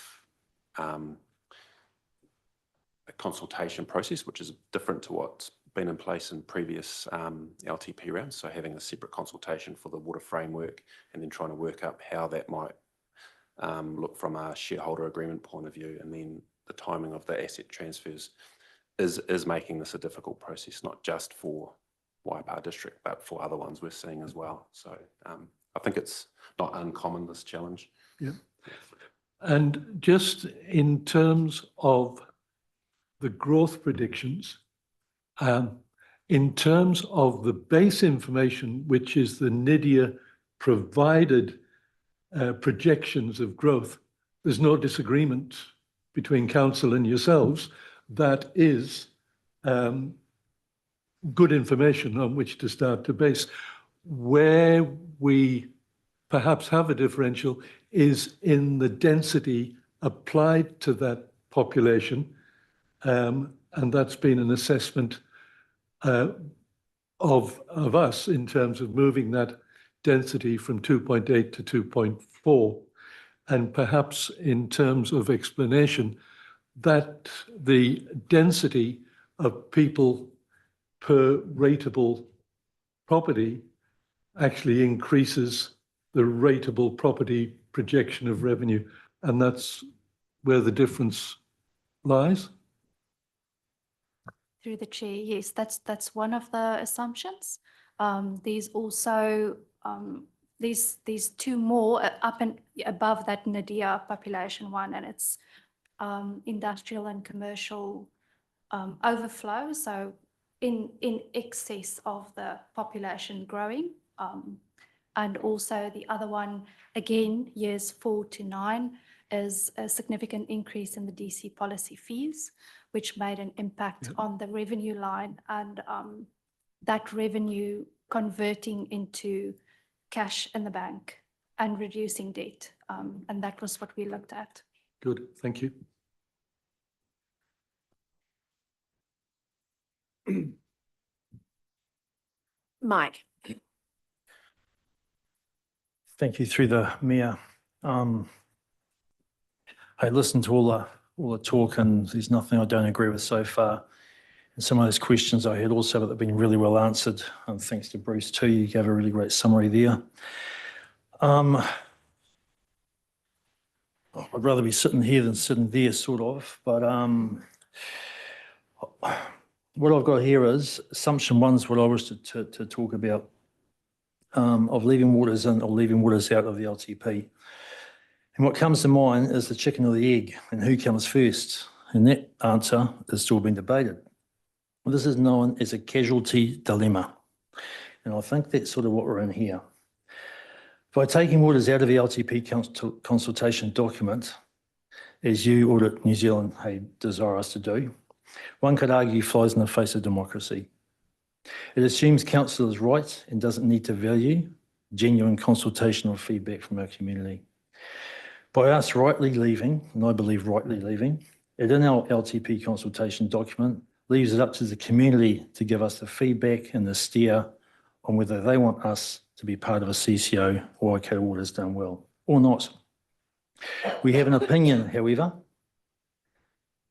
consultation process, which is different to what's been in place in previous LTP rounds, so having a separate consultation for the water framework and then trying to work up how that might look from a shareholder agreement point of view, and then the timing of the asset transfers is making this a difficult process, not just for Waipā District, but for other ones we're seeing as well. So I think it's not uncommon, this challenge. Yeah. And just in terms of the growth predictions, in terms of the base information, which is the NIDIA provided projections of growth, there's no disagreement between council and yourselves. That is good information on which to start to base. Where we perhaps have a differential is in the density applied to that population, and that's been an assessment of us in terms of moving that density from 2.8 to 2.4, and perhaps in terms of explanation that the density of people per rateable property actually increases the rateable property projection of revenue, and that's where the difference lies. Through the chair, yes, that's one of the assumptions. There's also these two more up and above that NIDIA population one, and it's industrial and commercial overflow. So in excess of the population growing, and also the other one again, years 4 to 9, is a significant increase in the DC policy fees, which made an impact on the revenue line, and that revenue converting into cash in the bank and reducing debt. And that was what we looked at. Good, thank you. Mike. Thank you, through the Mayor. I listened to all the talk, and there's nothing I don't agree with so far. And some of those questions I had also that have been really well answered. And thanks to Bruce too, you gave a really great summary there. I'd rather be sitting here than sitting there, sort of. But what I've got here is assumption 1 is what I was to talk about. of leaving waters in or leaving waters out of the LTP. And what comes to mind is the chicken or the egg and who comes first. And that answer is still being debated. This is known as a casualty dilemma. And I think that's sort of what we're in here. By taking waters out of the LTP consultation document, as you Audit New Zealand desire us to do, one could argue flies in the face of democracy. It assumes council is right and doesn't need to value genuine consultation or feedback from our community. By us rightly leaving, and I believe rightly leaving, it in our LTP consultation document leaves it up to the community to give us the feedback and the steer on whether they want us to be part of a CCO or Waikato Waters done well or not. We have an opinion, however,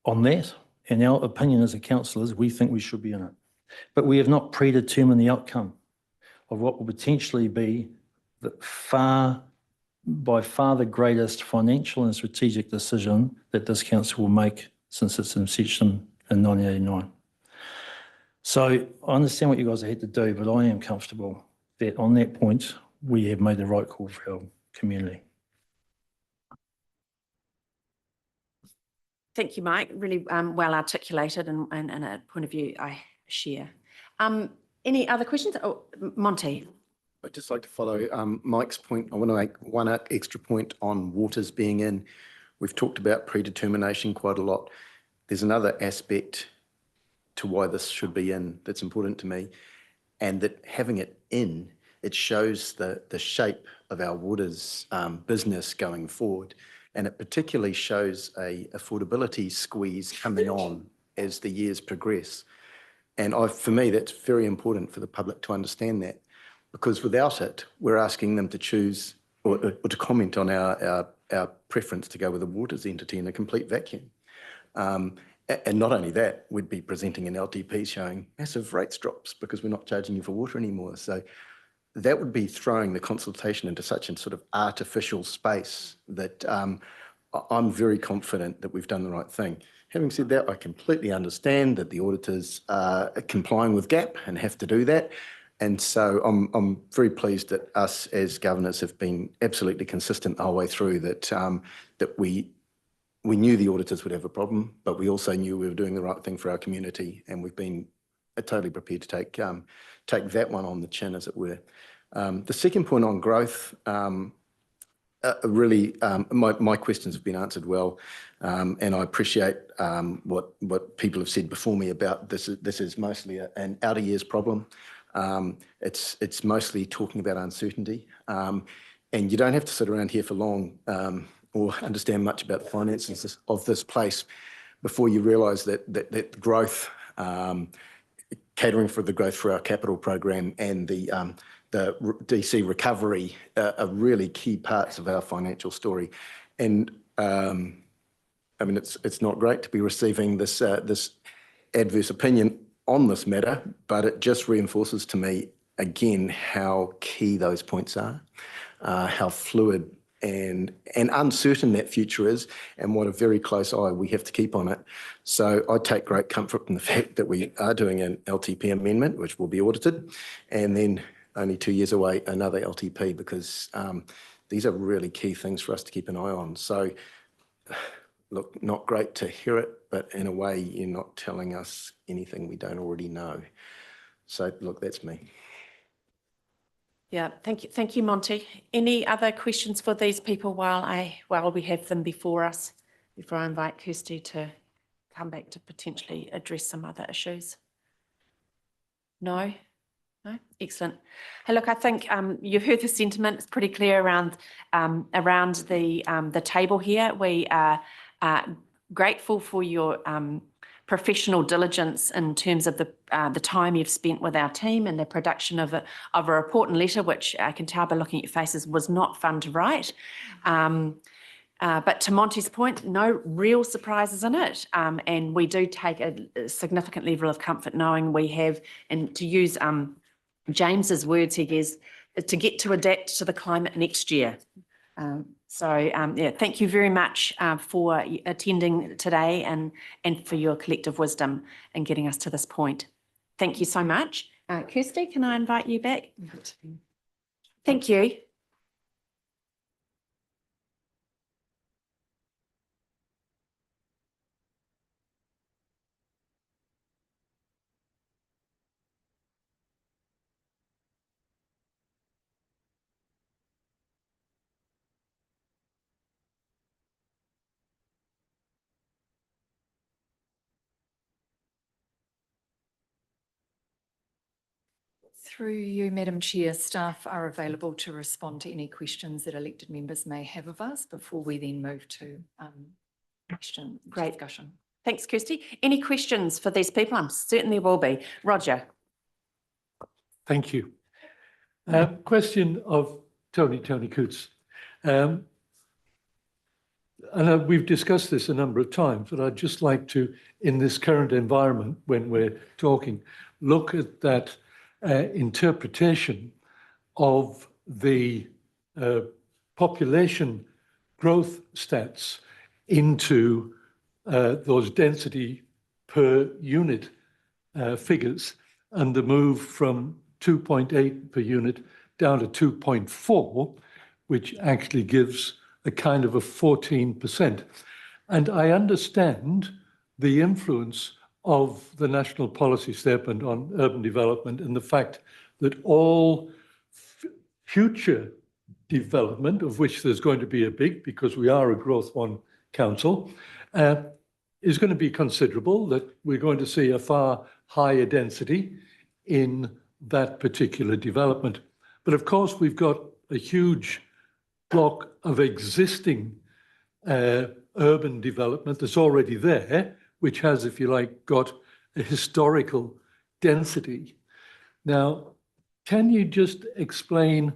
on that, and our opinion as a council is we think we should be in it. But we have not predetermined the outcome of what will potentially be by far the greatest financial and strategic decision that this council will make since its inception in 1989. So I understand what you guys have had to do, but I am comfortable that on that point, we have made the right call for our community. Thank you, Mike. Really well articulated and a point of view I share. Any other questions? Oh, Monty. I'd just like to follow Mike's point. I want to make one extra point on waters being in. We've talked about predetermination quite a lot. There's another aspect to why this should be in that's important to me, and that having it in, it shows the shape of our waters business going forward. And it particularly shows a affordability squeeze coming on as the years progress. And for me, that's very important for the public to understand that, because without it, we're asking them to choose or to comment on our preference to go with a waters entity in a complete vacuum. And not only that, we'd be presenting an LTP showing massive rates drops because we're not charging you for water anymore. So that would be throwing the consultation into such a sort of artificial space that I'm very confident that we've done the right thing. Having said that, I completely understand that the auditors are complying with GAP and have to do that. And so I'm very pleased that us as governors have been absolutely consistent the whole way through that that we knew the auditors would have a problem, but we also knew we were doing the right thing for our community, and we've been totally prepared to take that one on the chin, as it were. The second point on growth, really, my questions have been answered well, and I appreciate what people have said before me about this. This is mostly an outer years problem. It's mostly talking about uncertainty, and you don't have to sit around here for long or understand much about the finances of this place before you realise that growth, catering for the growth for our capital program and the DC recovery are really key parts of our financial story. And I mean, it's not great to be receiving this adverse opinion on this matter, but it just reinforces to me again how key those points are, how fluid and uncertain that future is, and what a very close eye we have to keep on it. So I take great comfort in the fact that we are doing an LTP amendment, which will be audited, and then only 2 years away, another LTP, because these are really key things for us to keep an eye on. So look, not great to hear it, but in a way, you're not telling us anything we don't already know. So look, that's me. Yeah, thank you, Monty. Any other questions for these people while we have them before us, before I invite Kirsty to come back to potentially address some other issues? No? No? Excellent. Hey, look, I think you've heard the sentiment. It's pretty clear around the table here. We are grateful for your professional diligence in terms of the time you've spent with our team and the production of a report and letter, which I can tell by looking at your faces was not fun to write. But to Monty's point, no real surprises in it. And we do take a significant level of comfort knowing we have, and to use James's words, he gives, to get to adapt to the climate next year. Yeah, thank you very much for attending today and for your collective wisdom in getting us to this point. Thank you so much. Kirsty, can I invite you back? Thank you. Through you, Madam Chair, staff are available to respond to any questions that elected members may have of us before we then move to Great. discussion. Thanks, Kirsty. Any questions for these people? I'm certain there will be. Roger. Thank you. Question of Tony Coots. And we've discussed this a number of times, but I'd just like to, in this current environment, when we're talking, look at that interpretation of the population growth stats into those density per unit figures, and the move from 2.8 per unit down to 2.4, which actually gives a kind of a 14%. And I understand the influence of the national policy statement on urban development and the fact that all future development, of which there's going to be a big, because we are a Growth One council, is going to be considerable, that we're going to see a far higher density in that particular development. But of course, we've got a huge block of existing urban development that's already there, which has, if you like, got a historical density. Now, can you just explain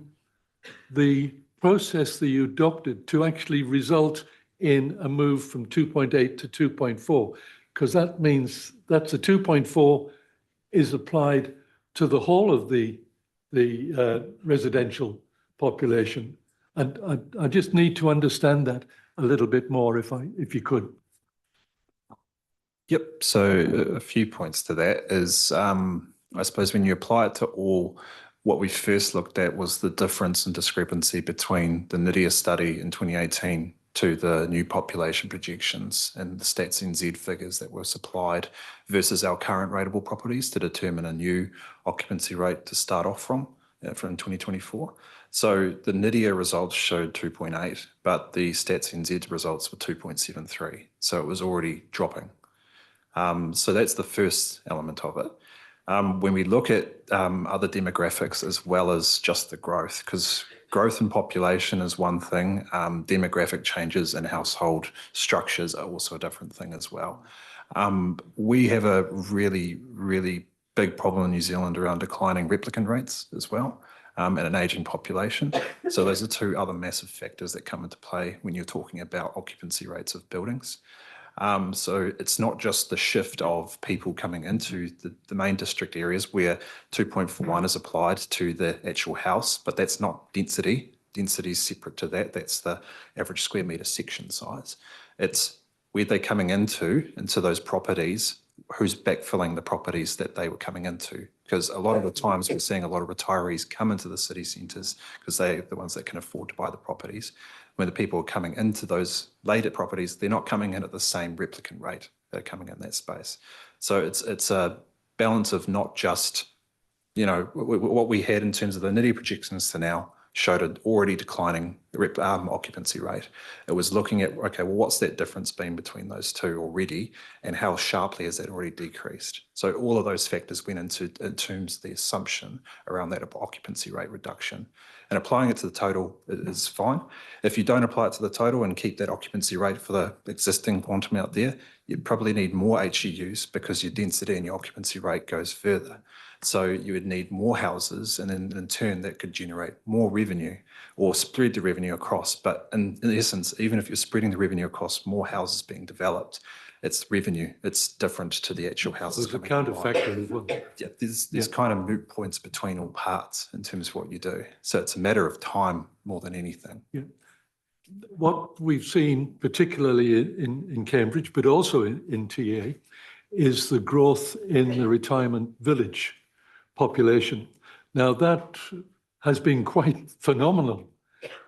the process that you adopted to actually result in a move from 2.8 to 2.4? Because that means that the 2.4 is applied to the whole of the residential population. And I just need to understand that a little bit more, if you could. Yep. So a few points to that is, I suppose when you apply it to all, what we first looked at was the difference and discrepancy between the NIDIA study in 2018 to the new population projections and the Stats NZ figures that were supplied versus our current rateable properties to determine a new occupancy rate to start off from 2024. So the NIDIA results showed 2.8, but the Stats NZ results were 2.73. So it was already dropping. So that's the first element of it. When we look at other demographics as well as just the growth, because growth in population is one thing, demographic changes in household structures are also a different thing as well. We have a really, really big problem in New Zealand around declining replicant rates as well, and an aging population. So those are two other massive factors that come into play when you're talking about occupancy rates of buildings. So it's not just the shift of people coming into the main district areas where 2.41 is applied to the actual house, but that's not density. Density is separate to that. That's the average square metre section size. It's where they're coming into those properties, who's backfilling the properties that they were coming into. Because a lot of the times we're seeing a lot of retirees come into the city centres because they're the ones that can afford to buy the properties. When the people are coming into those later properties, they're not coming in at the same replicant rate that are coming in that space. So it's a balance of not just, you know, what we had in terms of the NIDIA projections to now showed an already declining occupancy rate. It was looking at, okay, well, what's that difference been between those two already, and how sharply has that already decreased? So all of those factors went into in terms of the assumption around that occupancy rate reduction. And applying it to the total is fine. If you don't apply it to the total and keep that occupancy rate for the existing quantum out there, you probably need more HEUs because your density and your occupancy rate goes further. So you would need more houses, and then in turn that could generate more revenue or spread the revenue across. But in essence, even if you're spreading the revenue across more houses being developed, it's revenue. It's different to the actual houses. There's a counterfactor as well. Yeah, there's kind of moot points between all parts in terms of what you do. So it's a matter of time more than anything. Yeah. What we've seen, particularly in Cambridge, but also in TA, is the growth in the retirement village population. Now that has been quite phenomenal.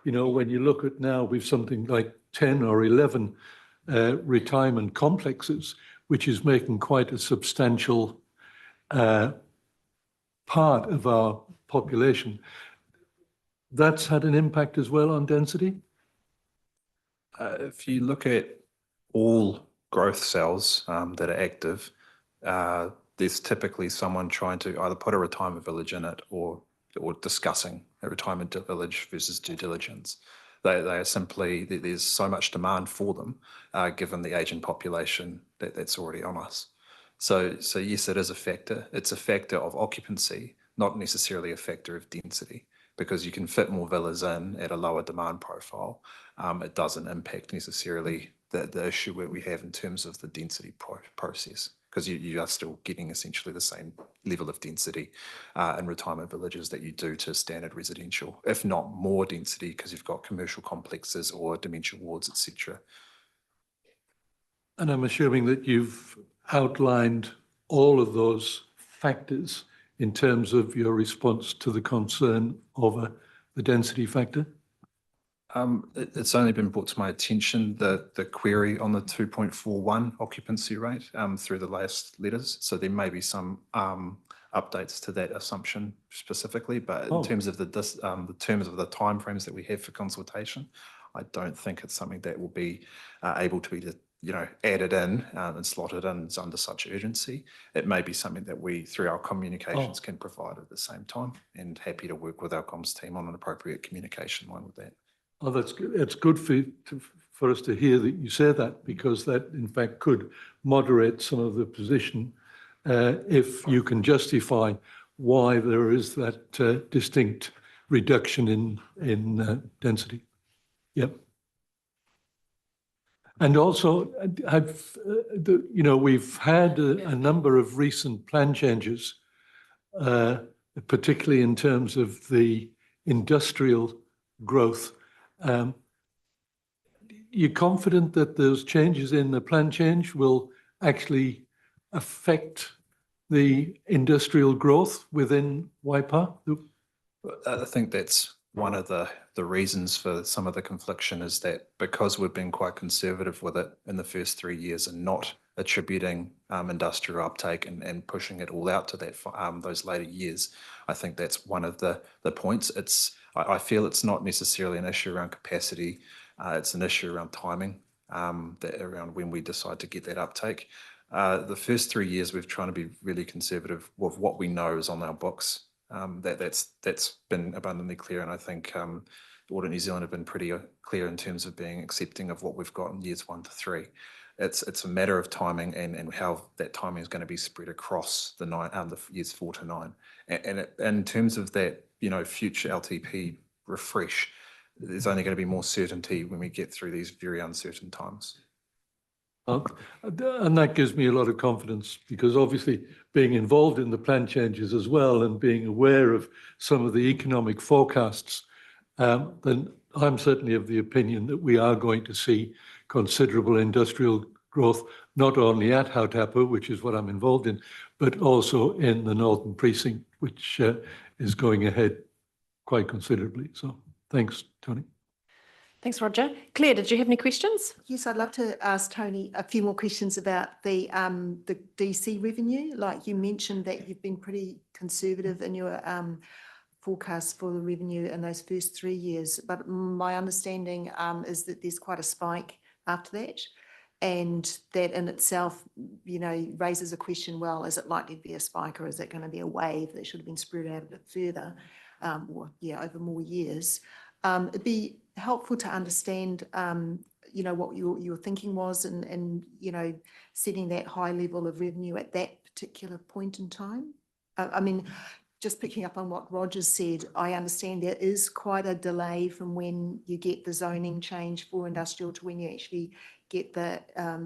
You know, when you look at now, we've something like 10 or 11 retirement complexes, which is making quite a substantial part of our population. That's had an impact as well on density? If you look at all growth cells that are active, there's typically someone trying to either put a retirement village in it or discussing a retirement village versus due diligence. They are simply, there's so much demand for them, given the aging population that's already on us. So yes, it is a factor. It's a factor of occupancy, not necessarily a factor of density, because you can fit more villas in at a lower demand profile. It doesn't impact necessarily the issue where we have in terms of the density process, because you are still getting essentially the same level of density in retirement villages that you do to standard residential, if not more density, because you've got commercial complexes or dementia wards, etc. And I'm assuming that you've outlined all of those factors in terms of your response to the concern over the density factor? It's only been brought to my attention the query on the 2.41 occupancy rate through the last letters. So there may be some updates to that assumption specifically, but in terms of the timeframes that we have for consultation, I don't think it's something that will be able to be added in and slotted in under such urgency. It may be something that we, through our communications, can provide at the same time, and happy to work with our comms team on an appropriate communication line with that. Oh, that's good. It's good for us to hear that you say that, because that in fact could moderate some of the position if you can justify why there is that distinct reduction in density. Yep. And also, we've had a number of recent plan changes, particularly in terms of the industrial growth. You're confident that those changes in the plan change will actually affect the industrial growth within Waipa? I think that's one of the reasons for some of the confliction, is that because we've been quite conservative with it in the first 3 years and not attributing industrial uptake and pushing it all out to that those later years, I think that's one of the points. I feel it's not necessarily an issue around capacity. It's an issue around timing, around when we decide to get that uptake. The first 3 years, we've tried to be really conservative with what we know is on our books. That's been abundantly clear, and I think Audit New Zealand have been pretty clear in terms of being accepting of what we've got in years 1 to 3. It's a matter of timing and how that timing is going to be spread across the years 4 to 9. And in terms of that, future LTP refresh, there's only going to be more certainty when we get through these very uncertain times. And that gives me a lot of confidence, because obviously being involved in the plan changes as well and being aware of some of the economic forecasts, then I'm certainly of the opinion that we are going to see considerable industrial growth, not only at Hautapa, which is what I'm involved in, but also in the Northern Precinct, which is going ahead quite considerably. So thanks, Tony. Thanks, Roger. Claire, did you have any questions? Yes, I'd love to ask Tony a few more questions about the DC revenue. Like you mentioned that you've been pretty conservative in your forecast for the revenue in those first 3 years, but my understanding is that there's quite a spike after that, and that in itself, raises a question, well, is it likely to be a spike, or is it going to be a wave that should have been spread out a bit further, over more years? It'd be helpful to understand, what your thinking was and setting that high level of revenue at that particular point in time. I mean, just picking up on what Roger said, I understand there is quite a delay from when you get the zoning change for industrial to when you actually get the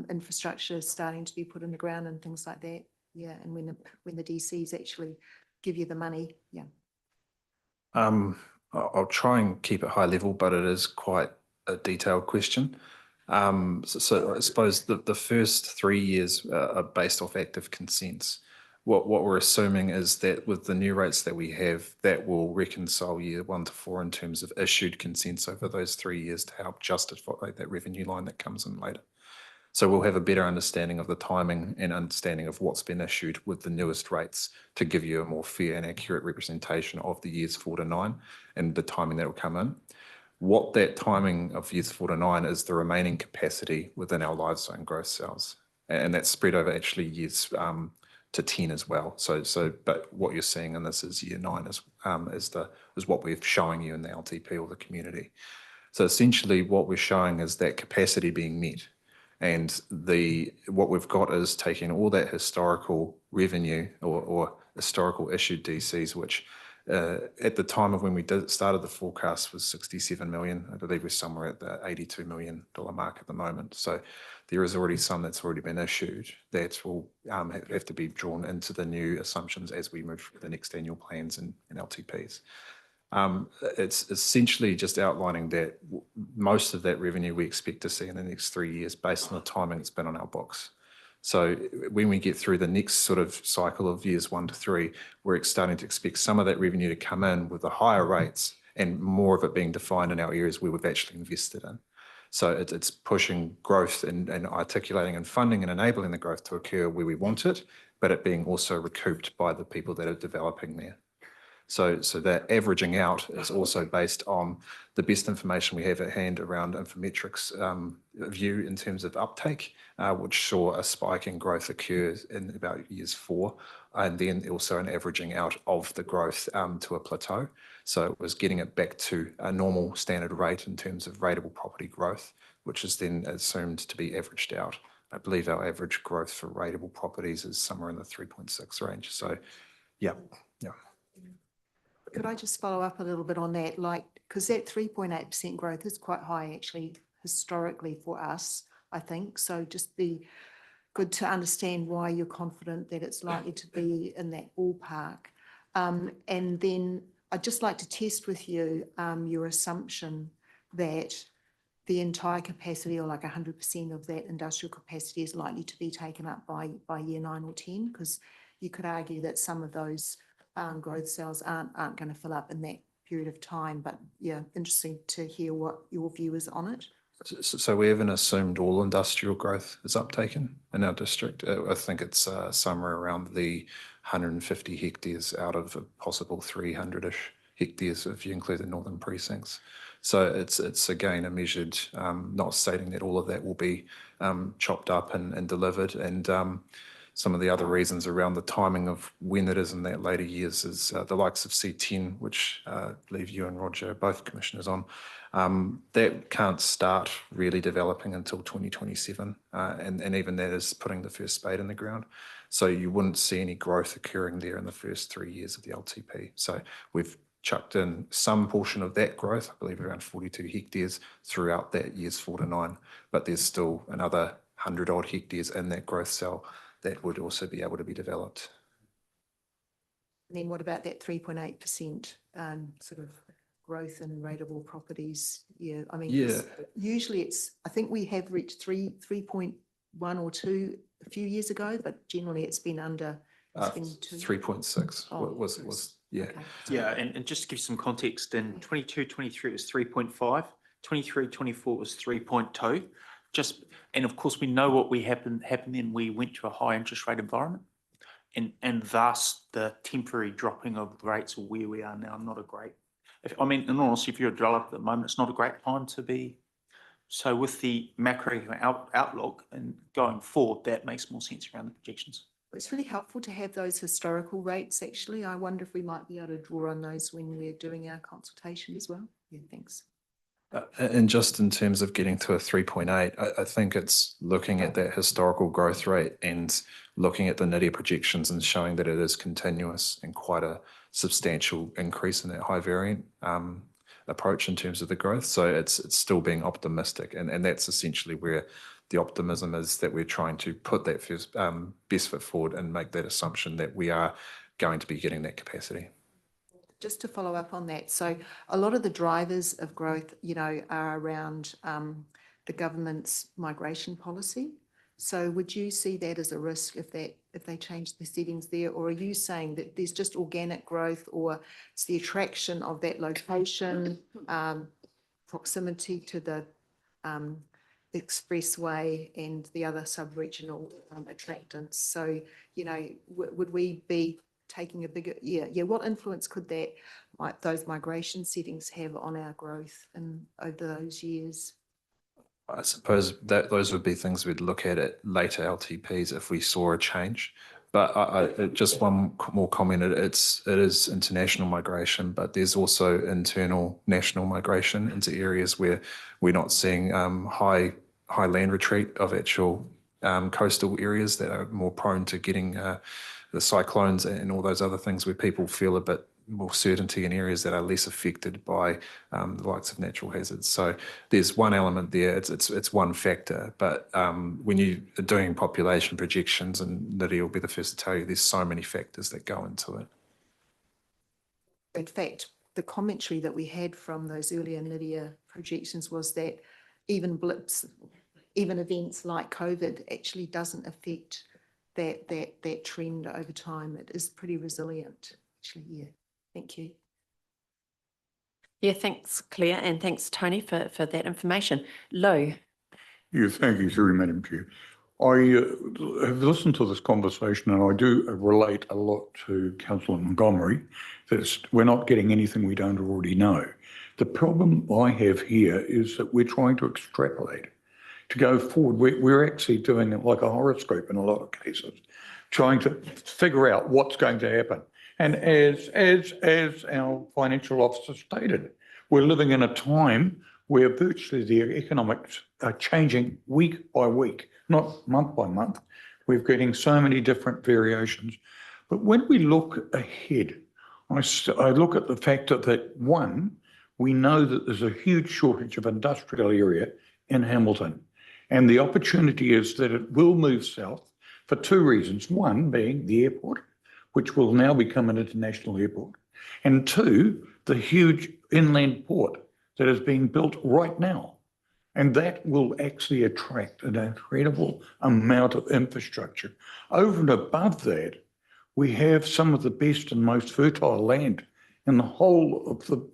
infrastructure starting to be put in the ground and things like that. Yeah, and when the DCs actually give you the money. Yeah. I'll try and keep it high level, but it is quite a detailed question. So I suppose the first 3 years are based off active consents. what we're assuming is that with the new rates that we have, that will reconcile year 1 to 4 in terms of issued consents over those 3 years to help justify that revenue line that comes in later. So we'll have a better understanding of the timing and understanding of what's been issued with the newest rates to give you a more fair and accurate representation of the years 4 to 9 and the timing that will come in. What that timing of years 4 to 9 is the remaining capacity within our live zone growth cells. And that's spread over actually years to 10 as well. But what you're seeing in this is year 9 is what we're showing you in the LTP or the community. So essentially what we're showing is that capacity being met. And what we've got is taking all that historical revenue or historical issued DCs, which at the time of when we started the forecast was 67 million. I believe we're somewhere at the $82 million mark at the moment. So there is already some that's already been issued that will have to be drawn into the new assumptions as we move through the next annual plans and LTPs. It's essentially just outlining that most of that revenue we expect to see in the next 3 years based on the timing it's been on our books. So when we get through the next sort of cycle of years 1 to 3, we're starting to expect some of that revenue to come in with the higher rates and more of it being defined in our areas where we've actually invested in. So it's pushing growth and articulating and funding and enabling the growth to occur where we want it, but it being also recouped by the people that are developing there. So that averaging out is also based on the best information we have at hand around Infometrics view in terms of uptake, which saw a spike in growth occur in about years 4, and then also an averaging out of the growth to a plateau. So it was getting it back to a normal standard rate in terms of rateable property growth, which is then assumed to be averaged out. I believe our average growth for rateable properties is somewhere in the 3.6 range. So yeah. Could I just follow up a little bit on that? Like, because that 3.8% growth is quite high actually historically for us, I think. So just be good to understand why you're confident that it's likely to be in that ballpark. And then I'd just like to test with you your assumption that the entire capacity or like 100% of that industrial capacity is likely to be taken up by year 9 or 10, because you could argue that some of those growth cells aren't going to fill up in that period of time. But yeah, interesting to hear what your view is on it. So we haven't assumed all industrial growth is uptaken in our district. I think it's somewhere around the 150 hectares out of a possible 300-ish hectares if you include the northern precincts. So it's again a measured, not stating that all of that will be chopped up and delivered. And some of the other reasons around the timing of when it is in that later years is the likes of C10, which I believe you and Roger are both commissioners on, that can't start really developing until 2027. And even that is putting the first spade in the ground. So you wouldn't see any growth occurring there in the first 3 years of the LTP. So we've chucked in some portion of that growth, I believe around 42 hectares throughout that years 4 to 9, but there's still another 100 odd hectares in that growth cell that would also be able to be developed. And then what about that 3.8% sort of growth in rateable properties? Yeah, I mean, Yeah. Usually it's, I think we have reached 3.1 or 2 a few years ago, but generally it's been under. It's been 2. 3.6 Oh, was yeah. Okay. Yeah, and just to give some context, in 22-23 it was 3.5, 23-24 was 3.2. And of course we know what happened then. We went to a high interest rate environment, and thus the temporary dropping of rates or where we are now, not a great. I mean, in all honesty, if you're a developer at the moment, it's not a great time to be. So with the macro outlook and going forward, that makes more sense around the projections. It's really helpful to have those historical rates, actually. I wonder if we might be able to draw on those when we're doing our consultation as well. Yeah, thanks. And just in terms of getting to a 3.8, I think it's looking at that historical growth rate and looking at the NIDIA projections and showing that it is continuous and quite a substantial increase in that high variant approach in terms of the growth. So it's still being optimistic, and that's essentially where the optimism is, that we're trying to put that first best foot forward and make that assumption that we are going to be getting that capacity. Just to follow up on that, so a lot of the drivers of growth, are around the government's migration policy. So would you see that as a risk if that if they change the settings there? Or are you saying that there's just organic growth, or it's the attraction of that location, proximity to the expressway and the other sub-regional attractants? So, you know, would we be taking a bigger, what influence could that, those migration settings have on our growth in over those years? I suppose that those would be things we'd look at later LTPs if we saw a change. But just one more comment, it is international migration, but there's also internal national migration into areas where we're not seeing high land retreat of actual coastal areas that are more prone to getting the cyclones and all those other things, where people feel a bit more certainty in areas that are less affected by the likes of natural hazards. So there's one element there, it's one factor, but when you are doing population projections, and Lydia will be the first to tell you, there's so many factors that go into it. In fact, the commentary that we had from those earlier Lydia projections was that even blips, even events like COVID actually doesn't affect that trend over time. It is pretty resilient, actually, yeah. Thank you. Yeah, thanks, Claire, and thanks, Tony, for that information. Lou? Yeah, thank you, through Madam Chair. I have listened to this conversation, and I do relate a lot to Councillor Montgomery, that we're not getting anything we don't already know. The problem I have here is that we're trying to extrapolate. To go forward, we're actually doing it like a horoscope in a lot of cases, trying to figure out what's going to happen. And as our financial officer stated, we're living in a time where virtually the economics are changing week by week, not month by month. We're getting so many different variations. But when we look ahead, I look at the fact that one, we know that there's a huge shortage of industrial area in Hamilton. And the opportunity is that it will move south for two reasons. One being the airport, which will now become an international airport. And two, the huge inland port that is being built right now. And that will actually attract an incredible amount of infrastructure. Over and above that, we have some of the best and most fertile land in the whole of the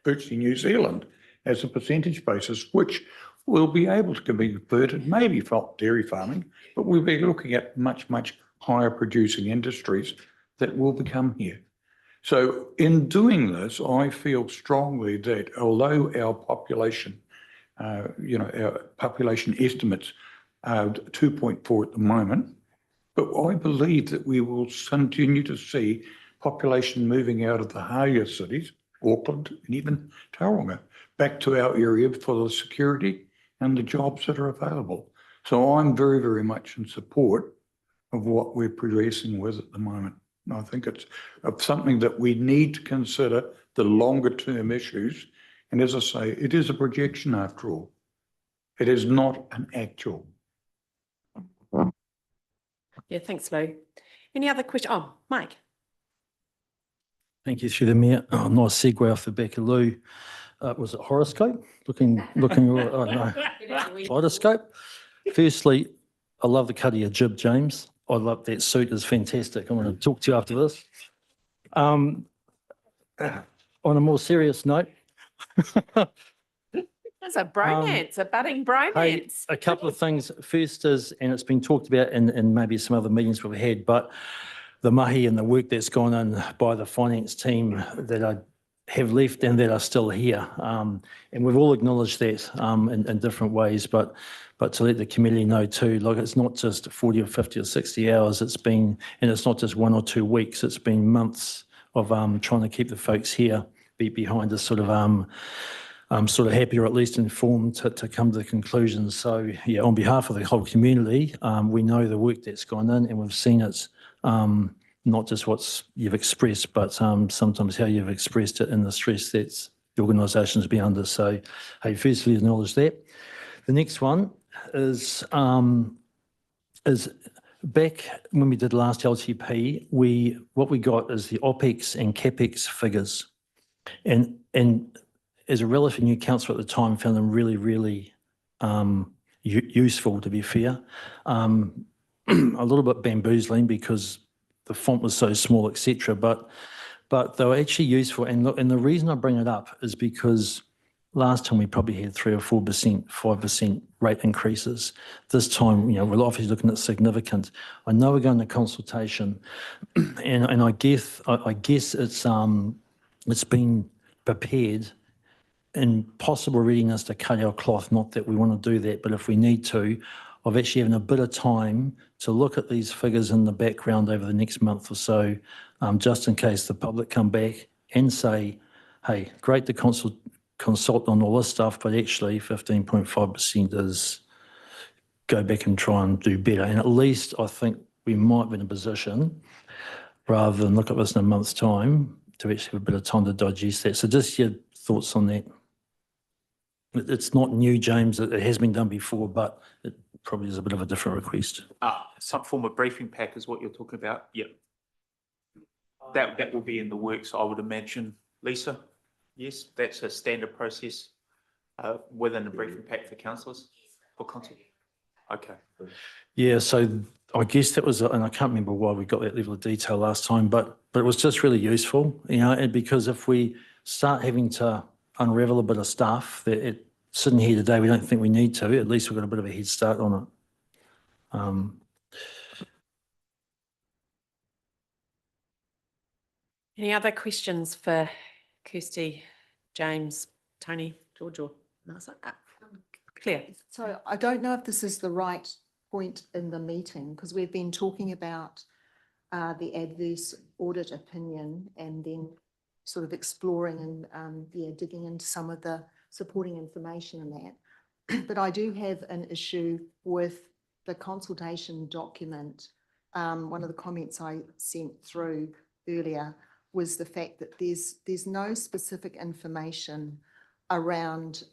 virtually New Zealand as a percentage basis, which will be able to be converted, maybe for dairy farming, but we'll be looking at much, much higher producing industries that will become here. So in doing this, I feel strongly that although our population, our population estimates are 2.4 at the moment, but I believe that we will continue to see population moving out of the higher cities, Auckland and even Tauranga, back to our area for the security and the jobs that are available. So I'm very, very much in support of what we're progressing with at the moment. And I think it's something that we need to consider, the longer term issues. And as I say, it is a projection after all. It is not an actual. Yeah, thanks, Lou. Any other question? Oh, Mike. Thank you, through the Mayor. Oh, nice segue off the back of Lou. Was it horoscope? Looking, oh no, horoscope. Firstly, I love the cut of your jib, James. I love that suit, is fantastic. I'm going to talk to you after this. On a more serious note. There's a bromance, a budding bromance. Hey, a couple of things. First is, and it's been talked about in maybe some other meetings we've had, but the mahi and the work that's gone on by the finance team that have left and that are still here. And we've all acknowledged that in different ways, but to let the community know too, like it's not just 40 or 50 or 60 hours, it's been, and it's not just 1 or 2 weeks, it's been months of trying to keep the folks here behind us sort of happy or at least informed to come to the conclusions. So yeah, on behalf of the whole community, we know the work that's gone in and we've seen it, not just what you've expressed, but sometimes how you've expressed it in the stress that the organisation's been under. So hey, firstly acknowledge that. The next one is back when we did last LTP, what we got is the OPEX and CAPEX figures. And as a relatively new councillor at the time, found them really, really useful, to be fair. a little bit bamboozling because the font was so small, etc. But they were actually useful. And look, and the reason I bring it up is because last time we probably had 3 or 4%, 5% rate increases. This time, we're obviously looking at significant. I know we're going to consultation, and I guess it's been prepared in possible readiness to cut our cloth. Not that we want to do that, but if we need to, of actually having a bit of time to look at these figures in the background over the next month or so, just in case the public come back and say, hey, great to consult on all this stuff, but actually 15.5% is go back and try and do better. And at least I think we might be in a position, rather than look at this in a month's time, to actually have a bit of time to digest that. So just your thoughts on that. It's not new, James. It has been done before, but it probably is a bit of a different request. Some form of briefing pack is what you're talking about? Yep. That will be in the works, I would imagine. Lisa? Yes, that's a standard process within the briefing pack for councillors, for council? Okay. Yeah, so I guess that was, and I can't remember why we got that level of detail last time, but it was just really useful, and because if we start having to unravel a bit of stuff that sitting here today, we don't think we need to, at least we've got a bit of a head start on it. Any other questions for Kirsty, James, Tony, George, or Claire? So I don't know if this is the right point in the meeting, because we've been talking about the adverse audit opinion and then sort of exploring and digging into some of the supporting information in that. But I do have an issue with the consultation document. One of the comments I sent through earlier was the fact that there's no specific information around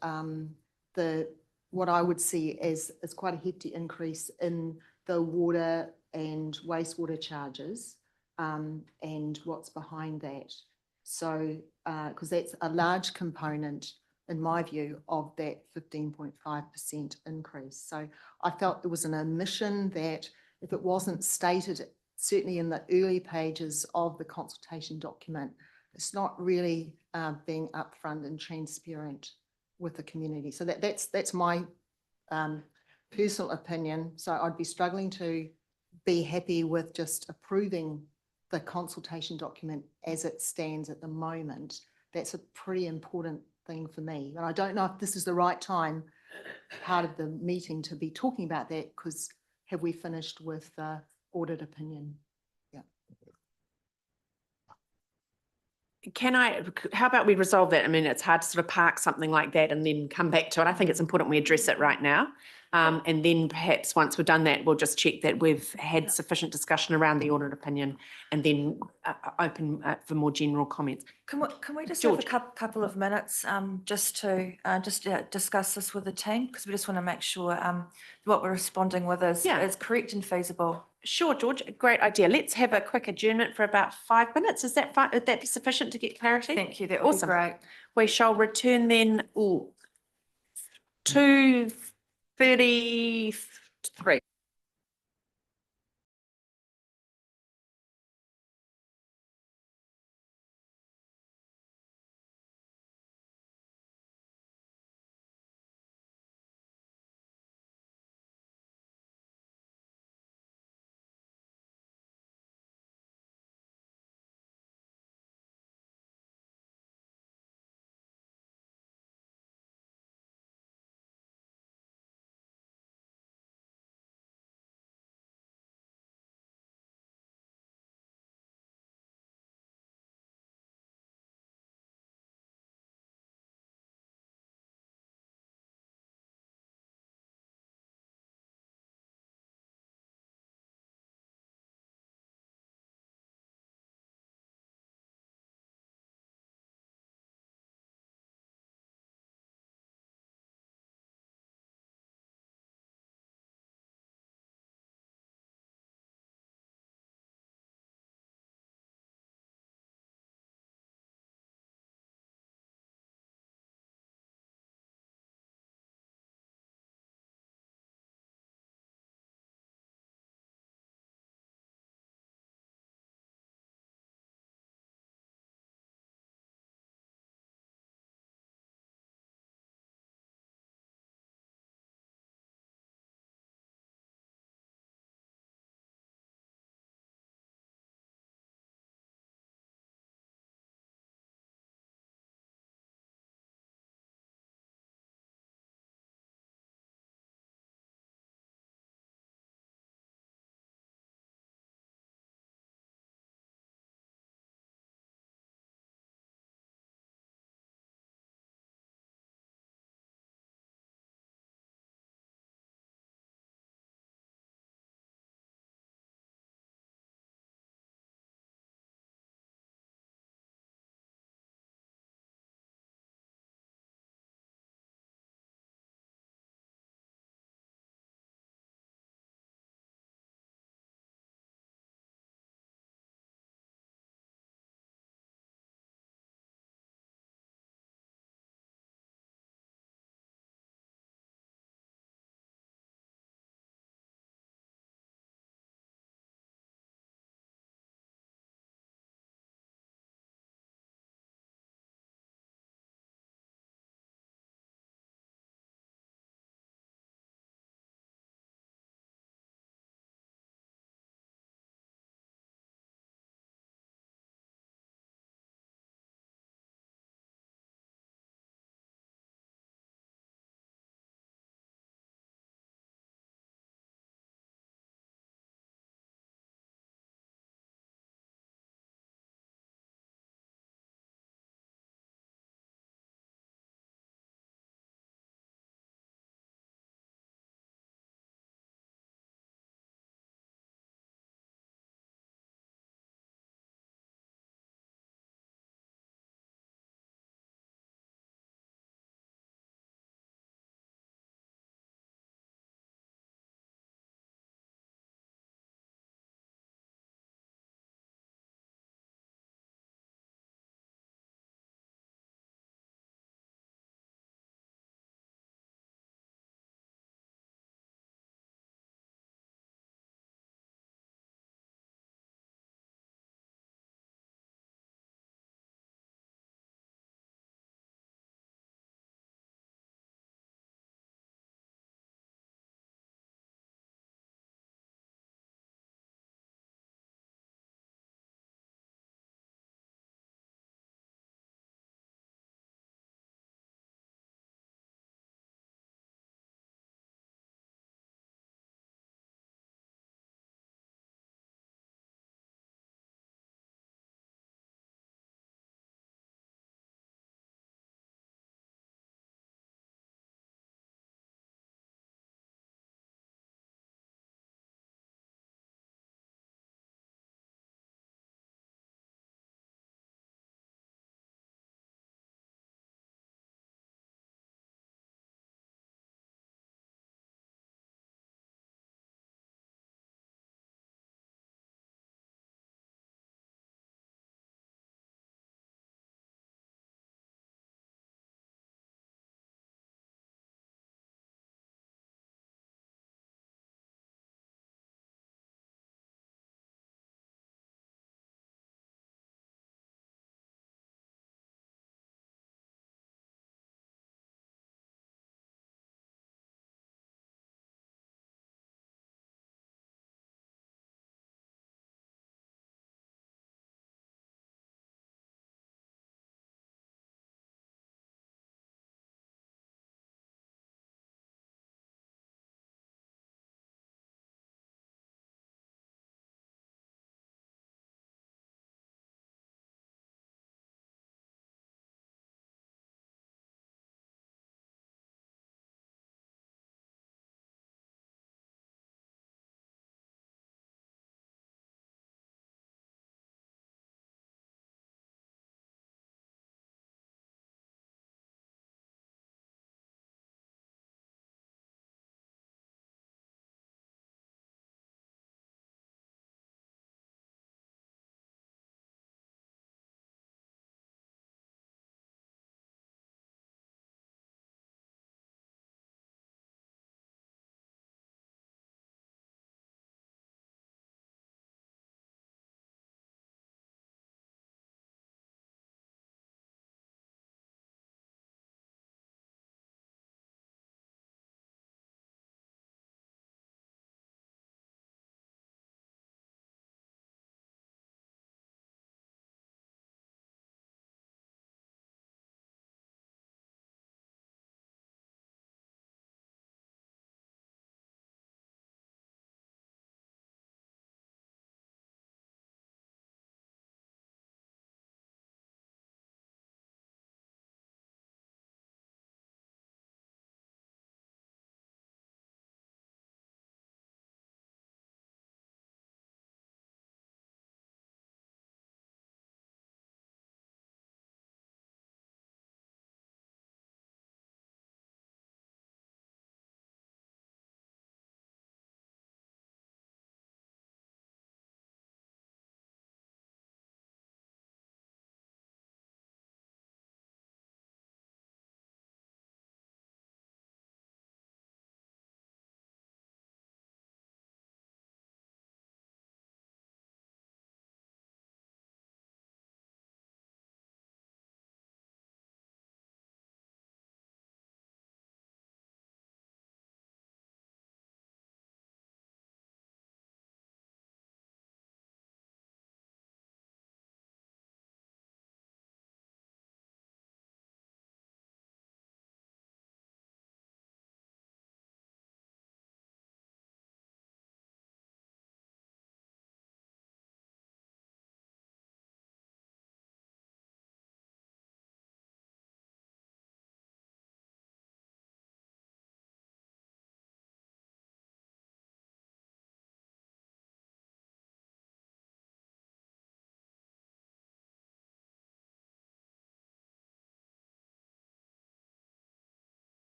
what I would see as quite a hefty increase in the water and wastewater charges and what's behind that. So, because that's a large component, in my view, of that 15.5% increase. So I felt there was an omission that if it wasn't stated, certainly in the early pages of the consultation document, it's not really being upfront and transparent with the community. So that's my personal opinion. So I'd be struggling to be happy with just approving the consultation document as it stands at the moment. That's a pretty important thing for me. And I don't know if this is the right time, part of the meeting, to be talking about that, because have we finished with the audit opinion? Yeah. How about we resolve that? I mean, it's hard to sort of park something like that and then come back to it. I think it's important we address it right now. And then perhaps once we've done that, we'll just check that we've had sufficient discussion around the audit opinion and then open for more general comments. Can we just George? have a couple of minutes just to discuss this with the team? Because we just want to make sure what we're responding with is correct and feasible. Sure, George, great idea. Let's have a quick adjournment for about 5 minutes. Is that fine? Would that be sufficient to get clarity? Thank you, that would be great. We shall return then 2:33.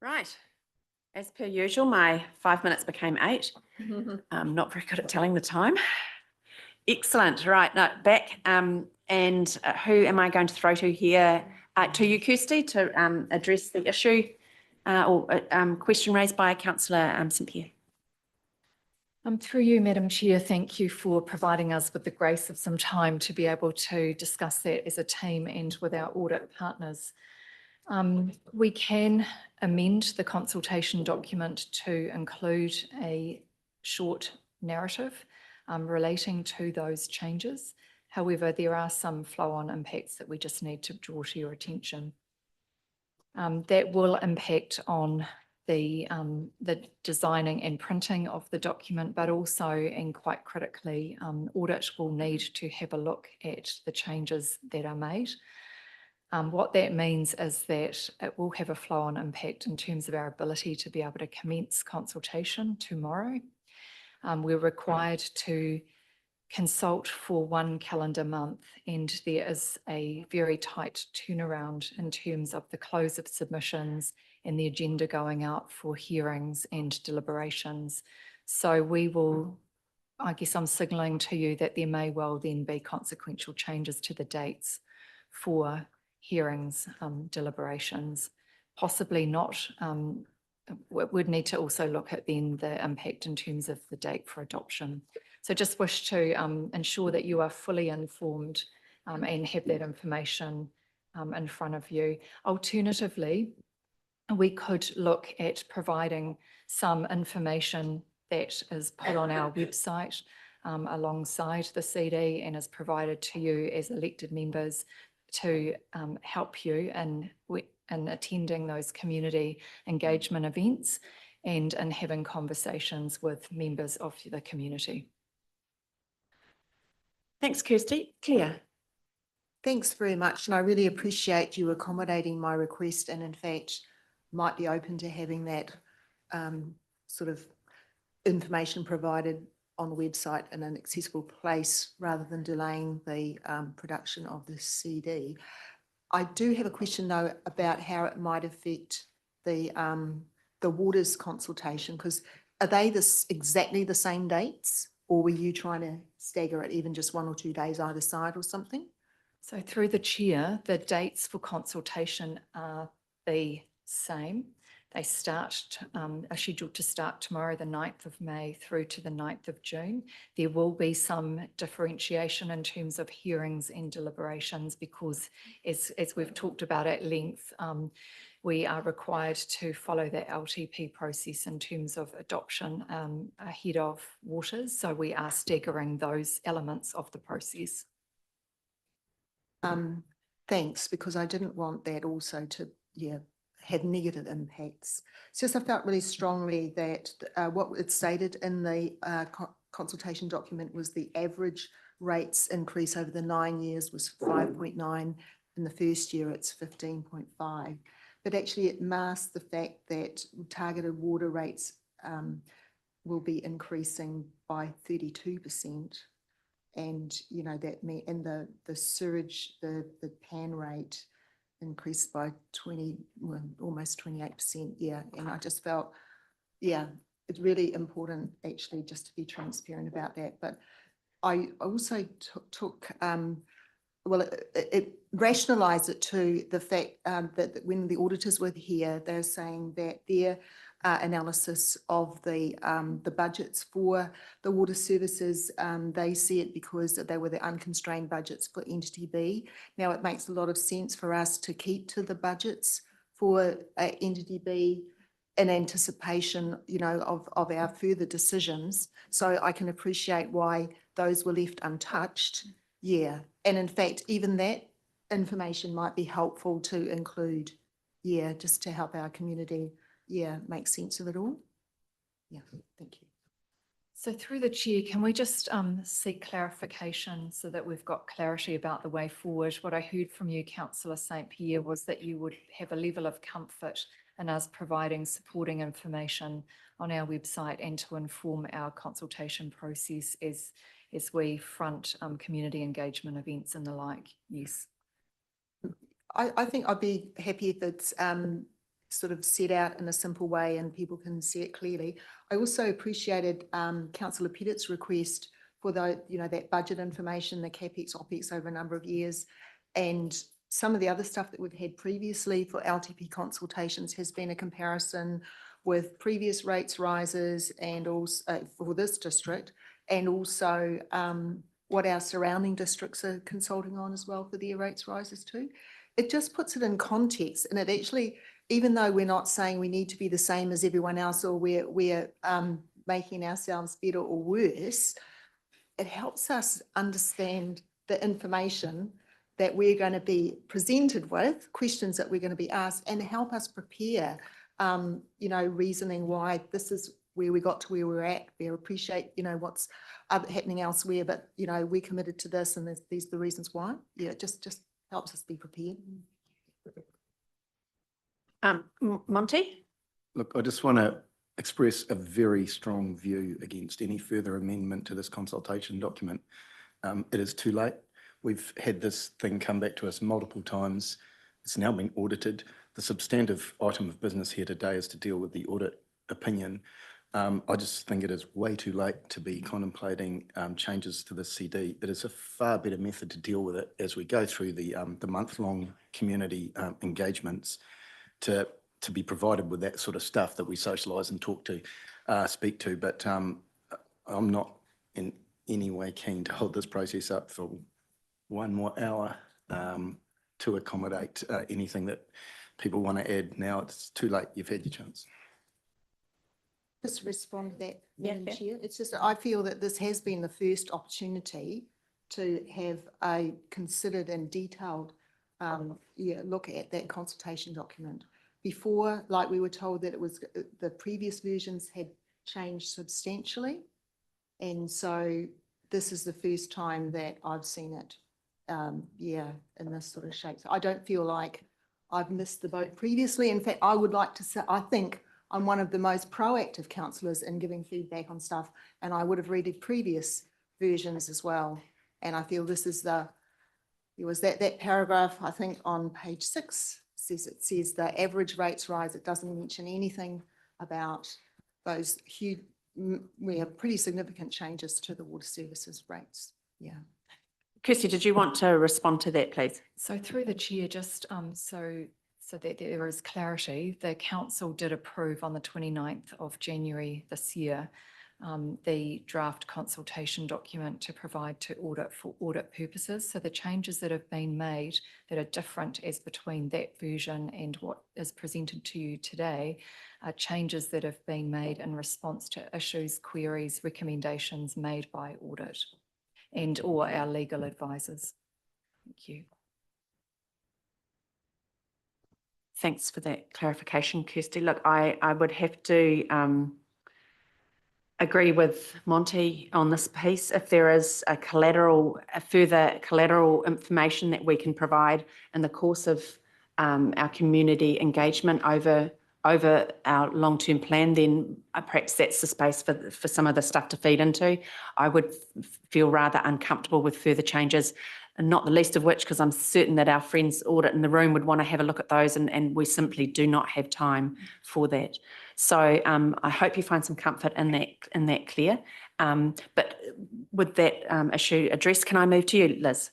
Right. As per usual, my 5 minutes became 8. I'm not very good at telling the time. Excellent. Right. Now back. And who am I going to throw to here? To you, Kirsty, to address the issue or question raised by Councillor St Pierre. Through you, Madam Chair, thank you for providing us with the grace of some time to be able to discuss that as a team and with our audit partners. We can amend the consultation document to include a short narrative relating to those changes. However, there are some flow-on impacts that we just need to draw to your attention. That will impact on the designing and printing of the document, but also, and quite critically, audit will need to have a look at the changes that are made. What that means is that it will have a flow-on impact in terms of our ability to be able to commence consultation tomorrow. We're required to consult for 1 calendar month, and there is a very tight turnaround in terms of the close of submissions and the agenda going out for hearings and deliberations. So we will, I guess I'm signalling to you that there may well then be consequential changes to the dates for hearings, deliberations, possibly not. We'd need to also look at then the impact in terms of the date for adoption. So just wish to ensure that you are fully informed and have that information in front of you. Alternatively, we could look at providing some information that is put on our website alongside the CD and is provided to you as elected members to help you in attending those community engagement events and in having conversations with members of the community. Thanks, Kirsty. Claire. Thanks very much. And I really appreciate you accommodating my request and in fact might be open to having that sort of information provided on the website in an accessible place rather than delaying the production of the CD. I do have a question though about how it might affect the waters consultation, because are they exactly the same dates, or were you trying to stagger it even just 1 or 2 days either side or something? So through the chair, the dates for consultation are the same. They are scheduled to start tomorrow, the 9th of May through to the 9th of June. There will be some differentiation in terms of hearings and deliberations because as we've talked about at length, we are required to follow the LTP process in terms of adoption ahead of waters. So we are staggering those elements of the process. Thanks, because I didn't want that also to, have negative impacts. It's just I felt really strongly that what it stated in the consultation document was the average rates increase over the 9 years was 5.9. In the first year, it's 15.5. But actually it masks the fact that targeted water rates will be increasing by 32%. And, that and the sewage, the PAN rate increased by almost 28%. Yeah. And I just felt, it's really important actually just to be transparent about that. But I also took, it rationalised it to the fact that when the auditors were here, they're saying that their analysis of the budgets for the water services, they see it because they were the unconstrained budgets for Entity B. Now it makes a lot of sense for us to keep to the budgets for Entity B in anticipation, of our further decisions. So I can appreciate why those were left untouched. Yeah. And in fact, even that information might be helpful to include, just to help our community, make sense of it all. Yeah, thank you. So through the chair, can we just seek clarification so that we've got clarity about the way forward? What I heard from you, Councillor St Pierre, was that you would have a level of comfort in us providing supporting information on our website and to inform our consultation process as we front community engagement events and the like. Yes. I think I'd be happy if it's sort of set out in a simple way and people can see it clearly. I also appreciated Councillor Pettit's request for the, that budget information, the CapEx, OpEx over a number of years. And some of the other stuff that we've had previously for LTP consultations has been a comparison with previous rates rises and also for this district, and also what our surrounding districts are consulting on as well for their rates rises too. It just puts it in context, and it actually, even though we're not saying we need to be the same as everyone else or we're making ourselves better or worse, it helps us understand the information that we're going to be presented with, questions that we're going to be asked, and help us prepare, reasoning why this is where we got to where we're at. We appreciate, what's happening elsewhere, but, we're committed to this and these are the reasons why. Yeah, it just helps us be prepared. Monty? Look, I just want to express a very strong view against any further amendment to this consultation document. It is too late. We've had this thing come back to us multiple times. It's now been audited. The substantive item of business here today is to deal with the audit opinion. I just think it is way too late to be contemplating changes to the CD. It is a far better method to deal with it as we go through the month-long community engagements to be provided with that sort of stuff that we socialise and speak to. But I'm not in any way keen to hold this process up for one more hour to accommodate anything that people want to add. Now it's too late. You've had your chance. Just respond to that, Madam Chair. It's just, I feel that this has been the first opportunity to have a considered and detailed look at that consultation document. Before, like we were told that it was, the previous versions had changed substantially. And so this is the first time that I've seen it, in this sort of shape. So I don't feel like I've missed the boat previously. In fact, I would like to say, I think I'm one of the most proactive councillors in giving feedback on stuff, and I would have read previous versions as well. And I feel this is there was that paragraph, I think on page 6, says the average rates rise. It doesn't mention anything about those huge, pretty significant changes to the water services rates. Yeah. Kirsty, did you want to respond to that, please? So through the chair, just so that there is clarity, the council did approve on the 29th of January this year the draft consultation document to provide to audit for audit purposes. So the changes that have been made that are different as between that version and what is presented to you today are changes that have been made in response to issues, queries, recommendations made by audit and or our legal advisors. Thank you. Thanks for that clarification, Kirsty. Look, I would have to agree with Monty on this piece. If there is a further collateral information that we can provide in the course of our community engagement over our long-term plan, then perhaps that's the space for some of the stuff to feed into. I would feel rather uncomfortable with further changes, and not the least of which, because I'm certain that our friends audit in the room would want to have a look at those, and we simply do not have time for that. So I hope you find some comfort in that, Claire. But with that issue addressed, can I move to you, Liz?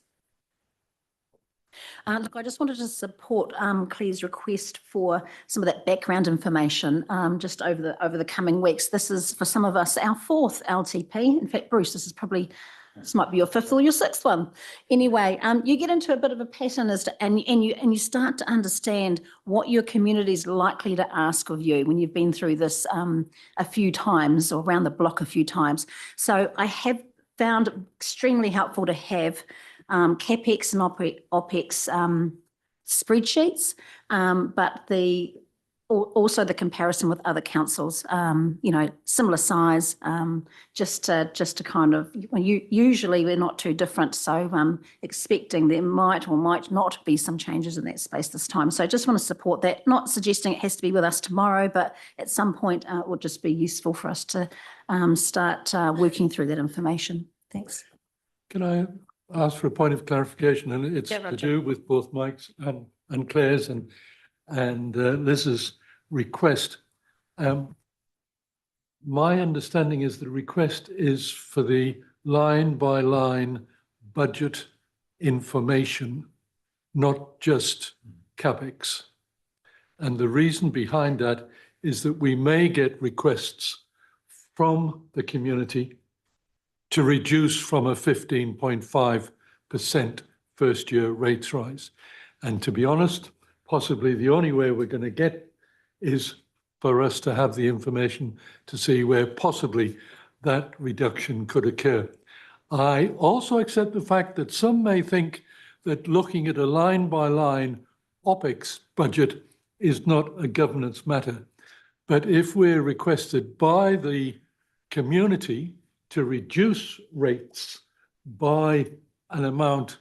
Look, I just wanted to support Claire's request for some of that background information just over the coming weeks. This is for some of us our 4th LTP. In fact, Bruce, this might be your 5th or your 6th one. Anyway, you get into a bit of a pattern and you start to understand what your community is likely to ask of you when you've been through this a few times or around the block a few times. So I have found it extremely helpful to have CapEx and OpEx spreadsheets, but also the comparison with other councils, similar size, just to kind of, usually we're not too different. So expecting there might or might not be some changes in that space this time. So I just want to support that, not suggesting it has to be with us tomorrow, but at some point it would just be useful for us to start working through that information. Thanks. Can I ask for a point of clarification? And it's to do with both Mike's and Claire's and Liz's request. My understanding is the request is for the line-by-line budget information, not just CapEx. And the reason behind that is that we may get requests from the community to reduce from a 15.5% first-year rates rise. And to be honest, possibly the only way we're going to get is for us to have the information to see where possibly that reduction could occur. I also accept the fact that some may think that looking at a line-by-line OPEX budget is not a governance matter. But if we're requested by the community to reduce rates by an amount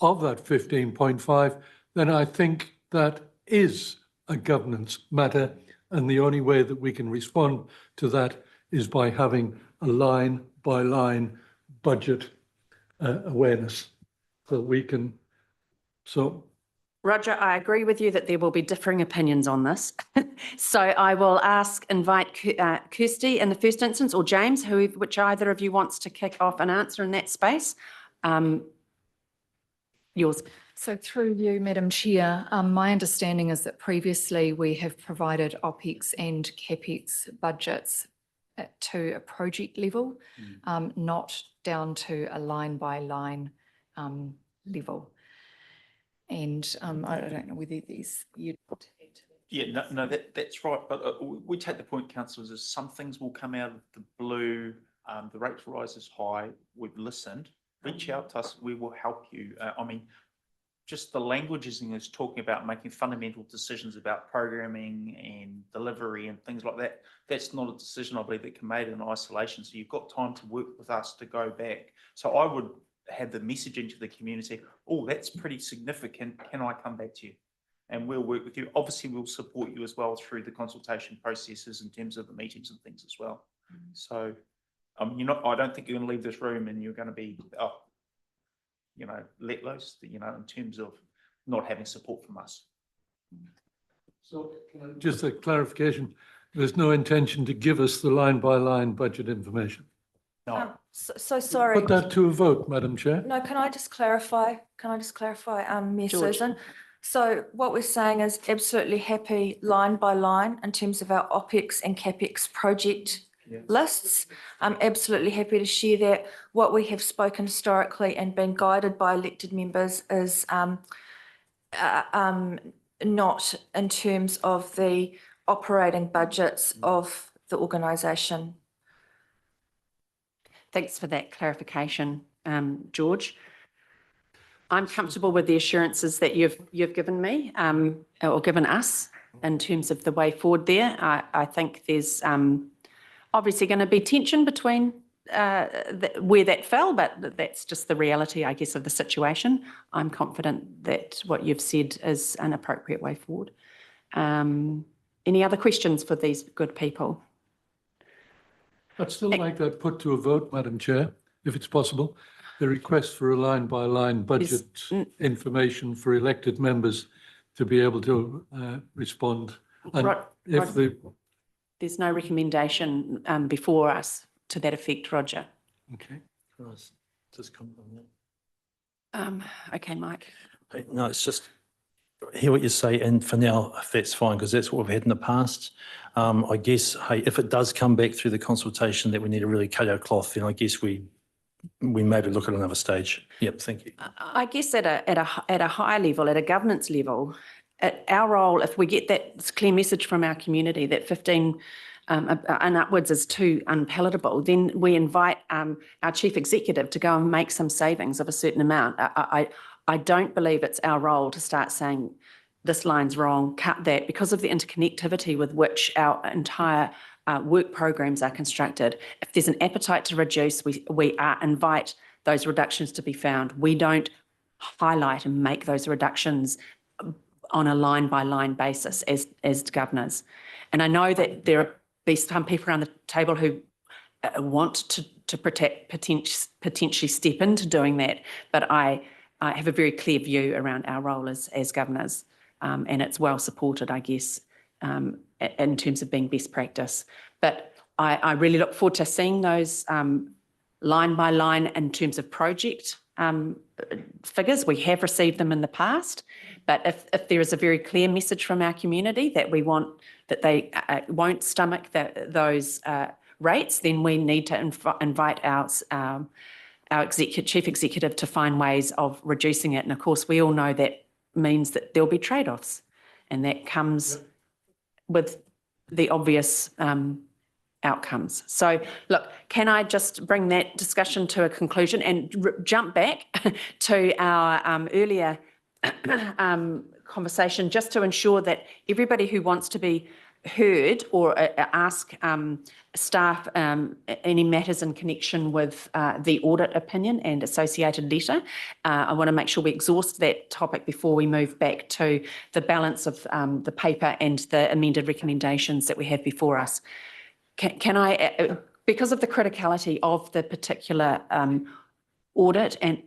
of that 15.5, then I think that is a governance matter. And the only way that we can respond to that is by having a line-by-line budget awareness so we can, Roger, I agree with you that there will be differing opinions on this. So I will invite Kirsty in the first instance, or James, which either of you wants to kick off and answer in that space. Yours. So through you, Madam Chair, my understanding is that previously we have provided OPEX and CAPEX budgets to a project level, not down to a line-by-line level. And I don't know whether these you'd want to add to that. Yeah, no, that's right. But we take the point, councillors, is some things will come out of the blue. The rate rise is high. We've listened. Reach out to us. We will help you. I mean, just the language is talking about making fundamental decisions about programming and delivery and things like that. That's not a decision, I believe, that can be made in isolation. So you've got time to work with us to go back. So I would have the messaging to the community, oh, that's pretty significant. Can I come back to you? And we'll work with you. Obviously, we'll support you as well through the consultation processes in terms of the meetings and things as well. So I don't think you're going to leave this room and you're going to be, let loose, in terms of not having support from us. So just a clarification, there's no intention to give us the line-by-line budget information? No. So sorry. Put that to a vote, Madam Chair. No, can I just clarify? Mayor Susan? So what we're saying is absolutely happy line by line in terms of our OPEX and CAPEX project lists. I'm absolutely happy to share that. What we have spoken historically and been guided by elected members is not in terms of the operating budgets of the organisation. Thanks for that clarification, George. I'm comfortable with the assurances that you've given me or given us in terms of the way forward there. I think there's obviously going to be tension between where that fell, but that's just the reality, I guess, of the situation. I'm confident that what you've said is an appropriate way forward. Any other questions for these good people? I'd still like that put to a vote, Madam Chair, if it's possible. The request for a line-by-line budget information for elected members to be able to respond. And there's no recommendation before us to that effect, Roger. Okay. Just comment on that. Okay, Mike. No, it's just hear what you say, and for now, that's fine, because that's what we've had in the past. I guess, hey, if it does come back through the consultation that we need to really cut our cloth, then I guess we maybe look at another stage. Yep, thank you. I guess at a high level, at a governance level, our role, if we get that clear message from our community that 15 and upwards is too unpalatable, then we invite our chief executive to go and make some savings of a certain amount. I don't believe it's our role to start saying this line's wrong, cut that, because of the interconnectivity with which our entire work programs are constructed. If there's an appetite to reduce, we invite those reductions to be found. We don't highlight and make those reductions on a line-by-line basis as governors. And I know that there be some people around the table who want to potentially step into doing that, but I have a very clear view around our role as governors, and it's well supported, I guess, in terms of being best practice. But I really look forward to seeing those line by line in terms of project figures. We have received them in the past, but if there is a very clear message from our community that we want, that they won't stomach those rates, then we need to invite our chief executive to find ways of reducing it. And of course, we all know that means that there'll be trade-offs, and that comes with the obvious outcomes. So look, can I just bring that discussion to a conclusion and jump back to our earlier conversation, just to ensure that everybody who wants to be heard or ask staff any matters in connection with the audit opinion and associated letter. I want to make sure we exhaust that topic before we move back to the balance of the paper and the amended recommendations that we have before us. Can I, because of the criticality of the particular audit and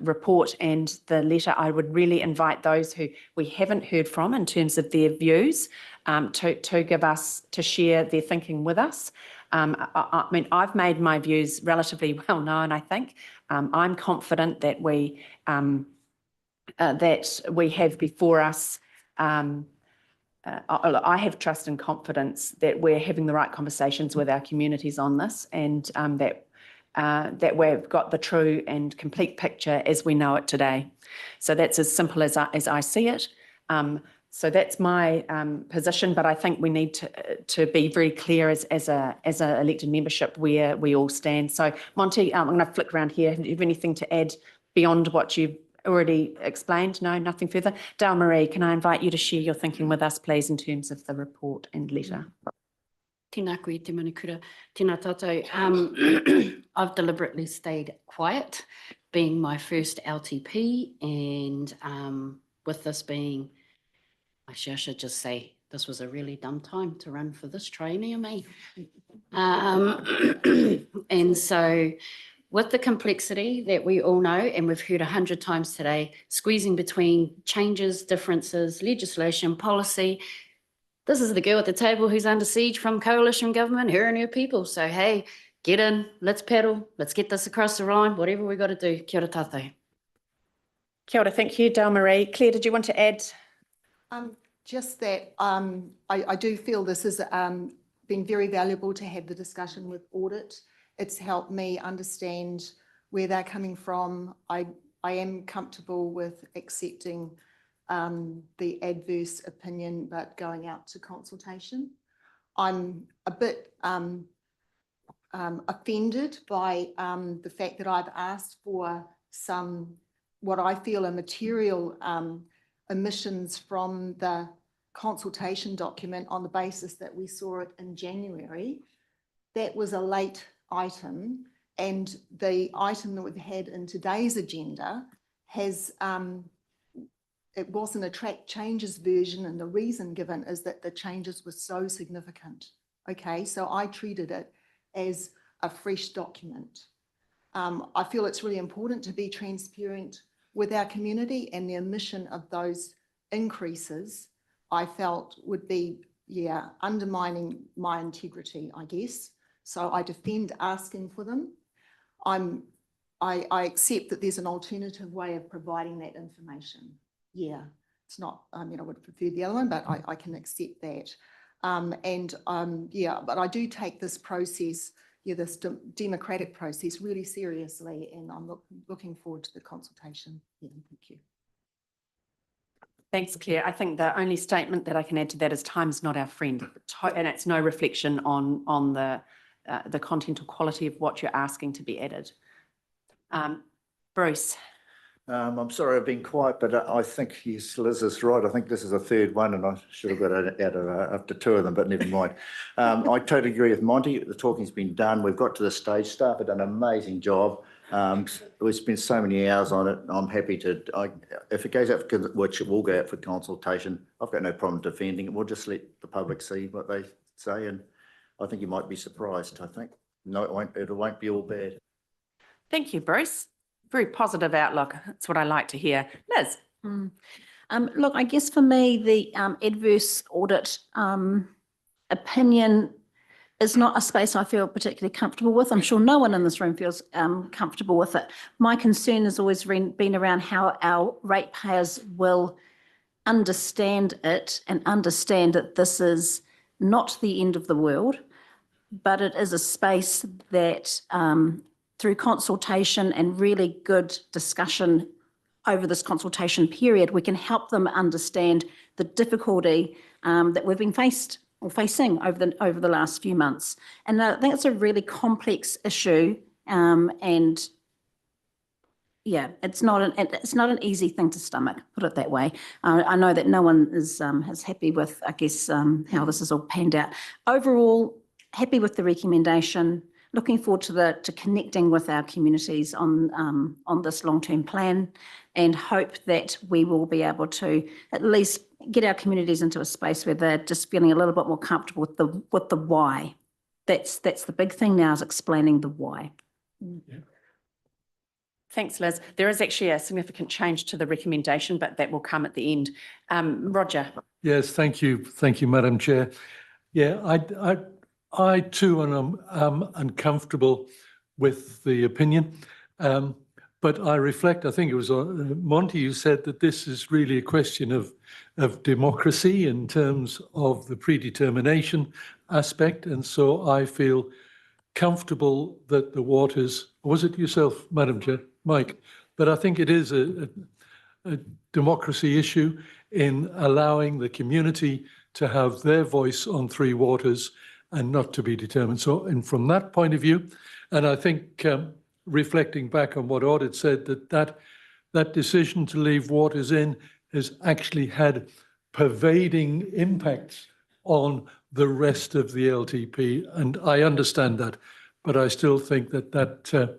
report and the letter, I would really invite those who we haven't heard from in terms of their views to share their thinking with us. I mean, I've made my views relatively well known, I think. I'm confident that we have before us I have trust and confidence that we're having the right conversations with our communities on this, and that we've got the true and complete picture as we know it today. So that's as simple as I see it. So that's my position, but I think we need to be very clear as a elected membership where we all stand. So Monty, I'm going to flick around here. Do you have anything to add beyond what you've already explained? No, nothing further. Dale Marie, can I invite you to share your thinking with us, please, in terms of the report and letter? Tēnā koe te manikura. Tēnā tātou. I've deliberately stayed quiet, being my first LTP, and with this being, I should just say, this was a really dumb time to run for this trainee, me. And so, with the complexity that we all know, and we've heard 100 times today, squeezing between changes, differences, legislation, policy, this is the girl at the table who's under siege from coalition government, her and her people. So, hey, get in, let's paddle, let's get this across the line, whatever we got to do. Kia ora tātou. Kia ora, thank you, Dale Marie. Claire, did you want to add? Just that I do feel this has been very valuable to have the discussion with audit. It's helped me understand where they're coming from. I am comfortable with accepting the adverse opinion, but going out to consultation. I'm a bit offended by the fact that I've asked for some, what I feel are material omissions from the consultation document on the basis that we saw it in January. That was a late item, and the item that we've had in today's agenda has, it wasn't a track changes version, and the reason given is that the changes were so significant. Okay, so I treated it as a fresh document. I feel it's really important to be transparent with our community, and the omission of those increases I felt would be, undermining my integrity, I guess. So I defend asking for them. I accept that there's an alternative way of providing that information. Yeah, it's not, I mean, I would prefer the other one, but I can accept that. But I do take this process, this democratic process really seriously, and I'm looking forward to the consultation. Yeah, thank you. Thanks, Claire. I think the only statement that I can add to that is time's not our friend, and it's no reflection on the content or quality of what you're asking to be added. Bruce. I'm sorry I've been quiet, but I think Liz is right. I think this is a third one, and I should have got it out after two of them, but never mind. I totally agree with Monty. The talking's been done. We've got to the stage. Staff have done an amazing job. We've spent so many hours on it. I'm happy to, if it goes out, which it will go out for consultation, I've got no problem defending it. We'll just let the public see what they say, and I think you might be surprised, I think. No, it won't be all bad. Thank you, Bruce. Very positive outlook. That's what I like to hear. Liz. Look, I guess for me, the adverse audit opinion is not a space I feel particularly comfortable with. I'm sure no one in this room feels comfortable with it. My concern has always been around how our ratepayers will understand it and understand that this is not the end of the world, but it is a space that through consultation and really good discussion over this consultation period, we can help them understand the difficulty that we've been facing over the last few months. And I think it's a really complex issue, and yeah, it's not an easy thing to stomach, put it that way. I know that no one is happy with, I guess, how this has all panned out. Overall, happy with the recommendation. Looking forward to connecting with our communities on this long-term plan, and hope that we will be able to at least get our communities into a space where they're just feeling a little bit more comfortable with the why. That's the big thing now, is explaining the why. Yeah. Thanks, Liz. There is actually a significant change to the recommendation, but that will come at the end. Roger. Yes, thank you. Thank you, Madam Chair. Yeah, I too am uncomfortable with the opinion, but I reflect, I think it was Monty who said that this is really a question of democracy in terms of the predetermination aspect. And so I feel comfortable that the waters, was it yourself, Madam Chair, Mike? But I think it is a democracy issue in allowing the community to have their voice on Three Waters and not to be determined. So, and from that point of view, and I think reflecting back on what Audit said, that decision to leave waters in has actually had pervading impacts on the rest of the LTP, and I understand that, but I still think that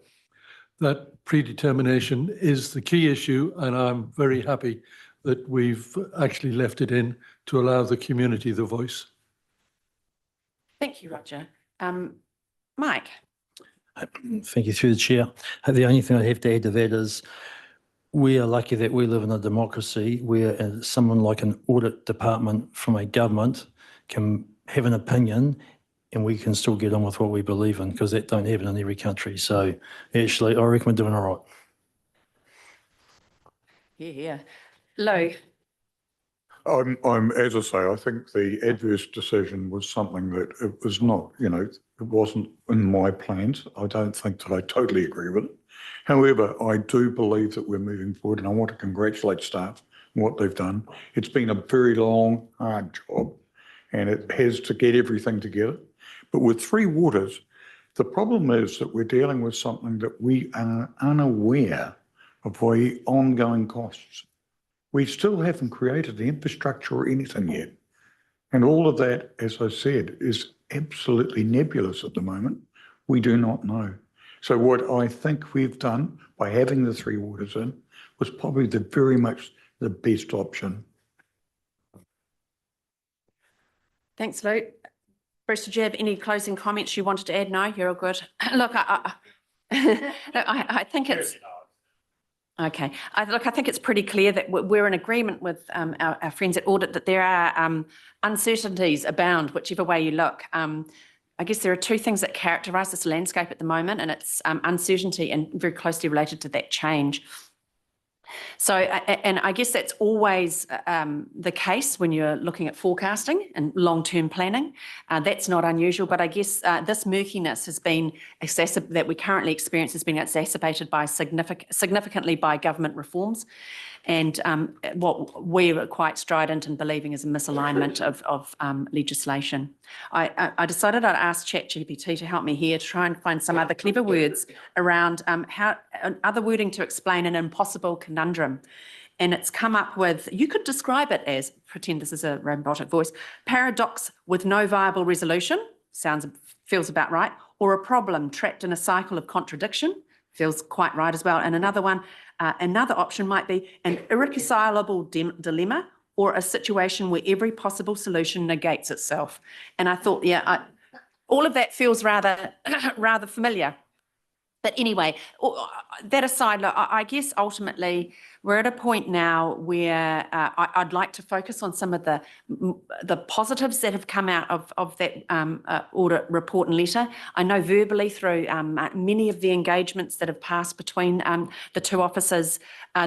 predetermination is the key issue, and I'm very happy that we've actually left it in to allow the community the voice. Thank you, Roger. Mike. Thank you, through the chair. The only thing I have to add to that is we are lucky that we live in a democracy where someone like an audit department from a government can have an opinion and we can still get on with what we believe in, because that don't happen in every country. So actually, I reckon we're doing all right. Yeah. Lou. I'm, as I say, I think the adverse decision was something that it was not, it wasn't in my plans. I don't think that I totally agree with it. However, I do believe that we're moving forward, and I want to congratulate staff on what they've done. It's been a very long, hard job, and it has to get everything together. But with Three Waters, the problem is that we're dealing with something that we are unaware of the ongoing costs. We still haven't created the infrastructure or anything yet. And all of that, as I said, is absolutely nebulous at the moment. We do not know. So what I think we've done by having the Three Waters in was probably very much the best option. Thanks, Lou. Bruce, did you have any closing comments you wanted to add? No, you're all good. Look, I think it's... Okay. I think it's pretty clear that we're in agreement with our friends at Audit that there are uncertainties abound, whichever way you look. I guess there are two things that characterise this landscape at the moment, and it's uncertainty and very closely related to that change. So, and I guess that's always the case when you're looking at forecasting and long-term planning. That's not unusual, but I guess this murkiness has been that we currently experience has been exacerbated by significantly by government reforms. And what we're quite strident in believing is a misalignment of legislation. I decided I'd ask ChatGPT to help me here to try and find some other clever words around other wording to explain an impossible conundrum. And it's come up with, you could describe it as, pretend this is a robotic voice, paradox with no viable resolution, feels about right, or a problem trapped in a cycle of contradiction, feels quite right as well. And another one, another option might be an irreconcilable dilemma, or a situation where every possible solution negates itself. And I thought, all of that feels rather familiar. But anyway, that aside, look, I guess ultimately we're at a point now where I'd like to focus on some of the positives that have come out of that audit report and letter. I know verbally through many of the engagements that have passed between the two officers,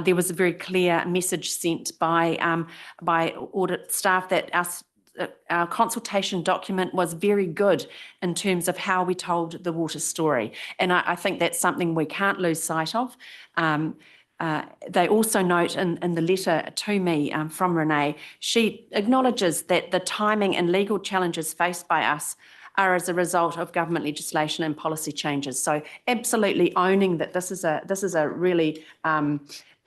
there was a very clear message sent by audit staff that our consultation document was very good in terms of how we told the water story. And I think that's something we can't lose sight of. They also note in the letter to me from Renee, she acknowledges that the timing and legal challenges faced by us are as a result of government legislation and policy changes. So absolutely owning that this is a really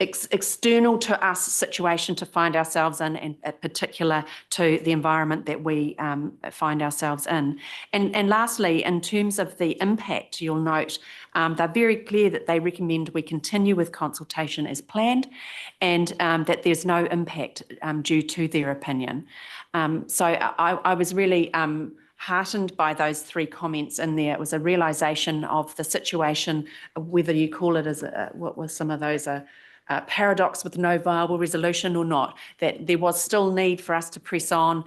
external to us situation to find ourselves in, and particular to the environment that we find ourselves in. And lastly, in terms of the impact, you'll note they're very clear that they recommend we continue with consultation as planned, and that there's no impact due to their opinion. So I was really heartened by those three comments in there. It was a realisation of the situation, whether you call it as what was some of those paradox with no viable resolution or not, that there was still need for us to press on,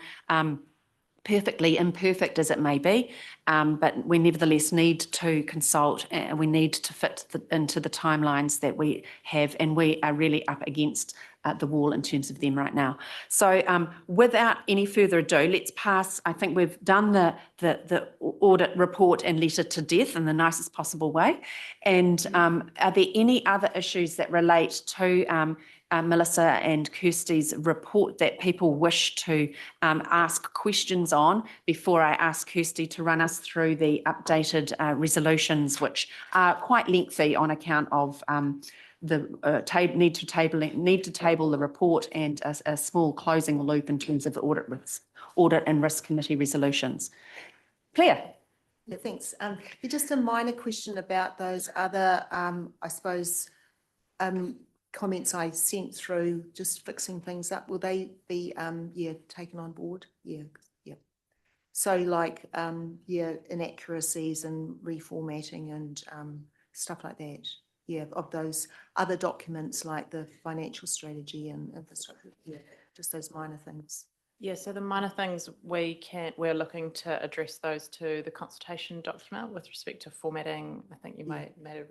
perfectly imperfect as it may be, but we nevertheless need to consult, and we need to fit into the timelines that we have, and we are really up against the wall in terms of them right now. So without any further ado, let's pass. I think we've done the audit report and letter to death in the nicest possible way. And are there any other issues that relate to Melissa and Kirsty's report that people wish to ask questions on before I ask Kirsty to run us through the updated resolutions, which are quite lengthy on account of the need to table the report and a small closing loop in terms of the audit and risk committee resolutions. Claire. Yeah, thanks. Just a minor question about those other, I suppose, comments I sent through, just fixing things up. Will they be, taken on board? Yeah. So like, inaccuracies and reformatting and stuff like that. Yeah, of those other documents like the financial strategy and infrastructure. Yeah, just those minor things. Yeah, so the minor things we're looking to address those to the consultation document with respect to formatting. I think you made a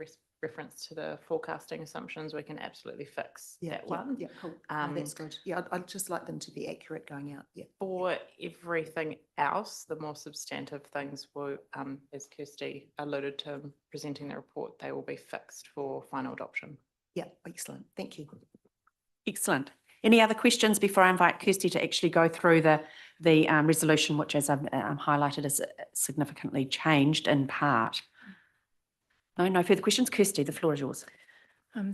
reference to the forecasting assumptions. We can absolutely fix that one. Yeah, cool. That's good. Yeah, I'd just like them to be accurate going out. Yeah. For everything else, the more substantive things will, as Kirsty alluded to in presenting the report, they will be fixed for final adoption. Yeah, excellent. Thank you. Excellent. Any other questions before I invite Kirsty to actually go through the resolution, which, as I've highlighted, is significantly changed in part? No further questions. Kirsty, the floor is yours.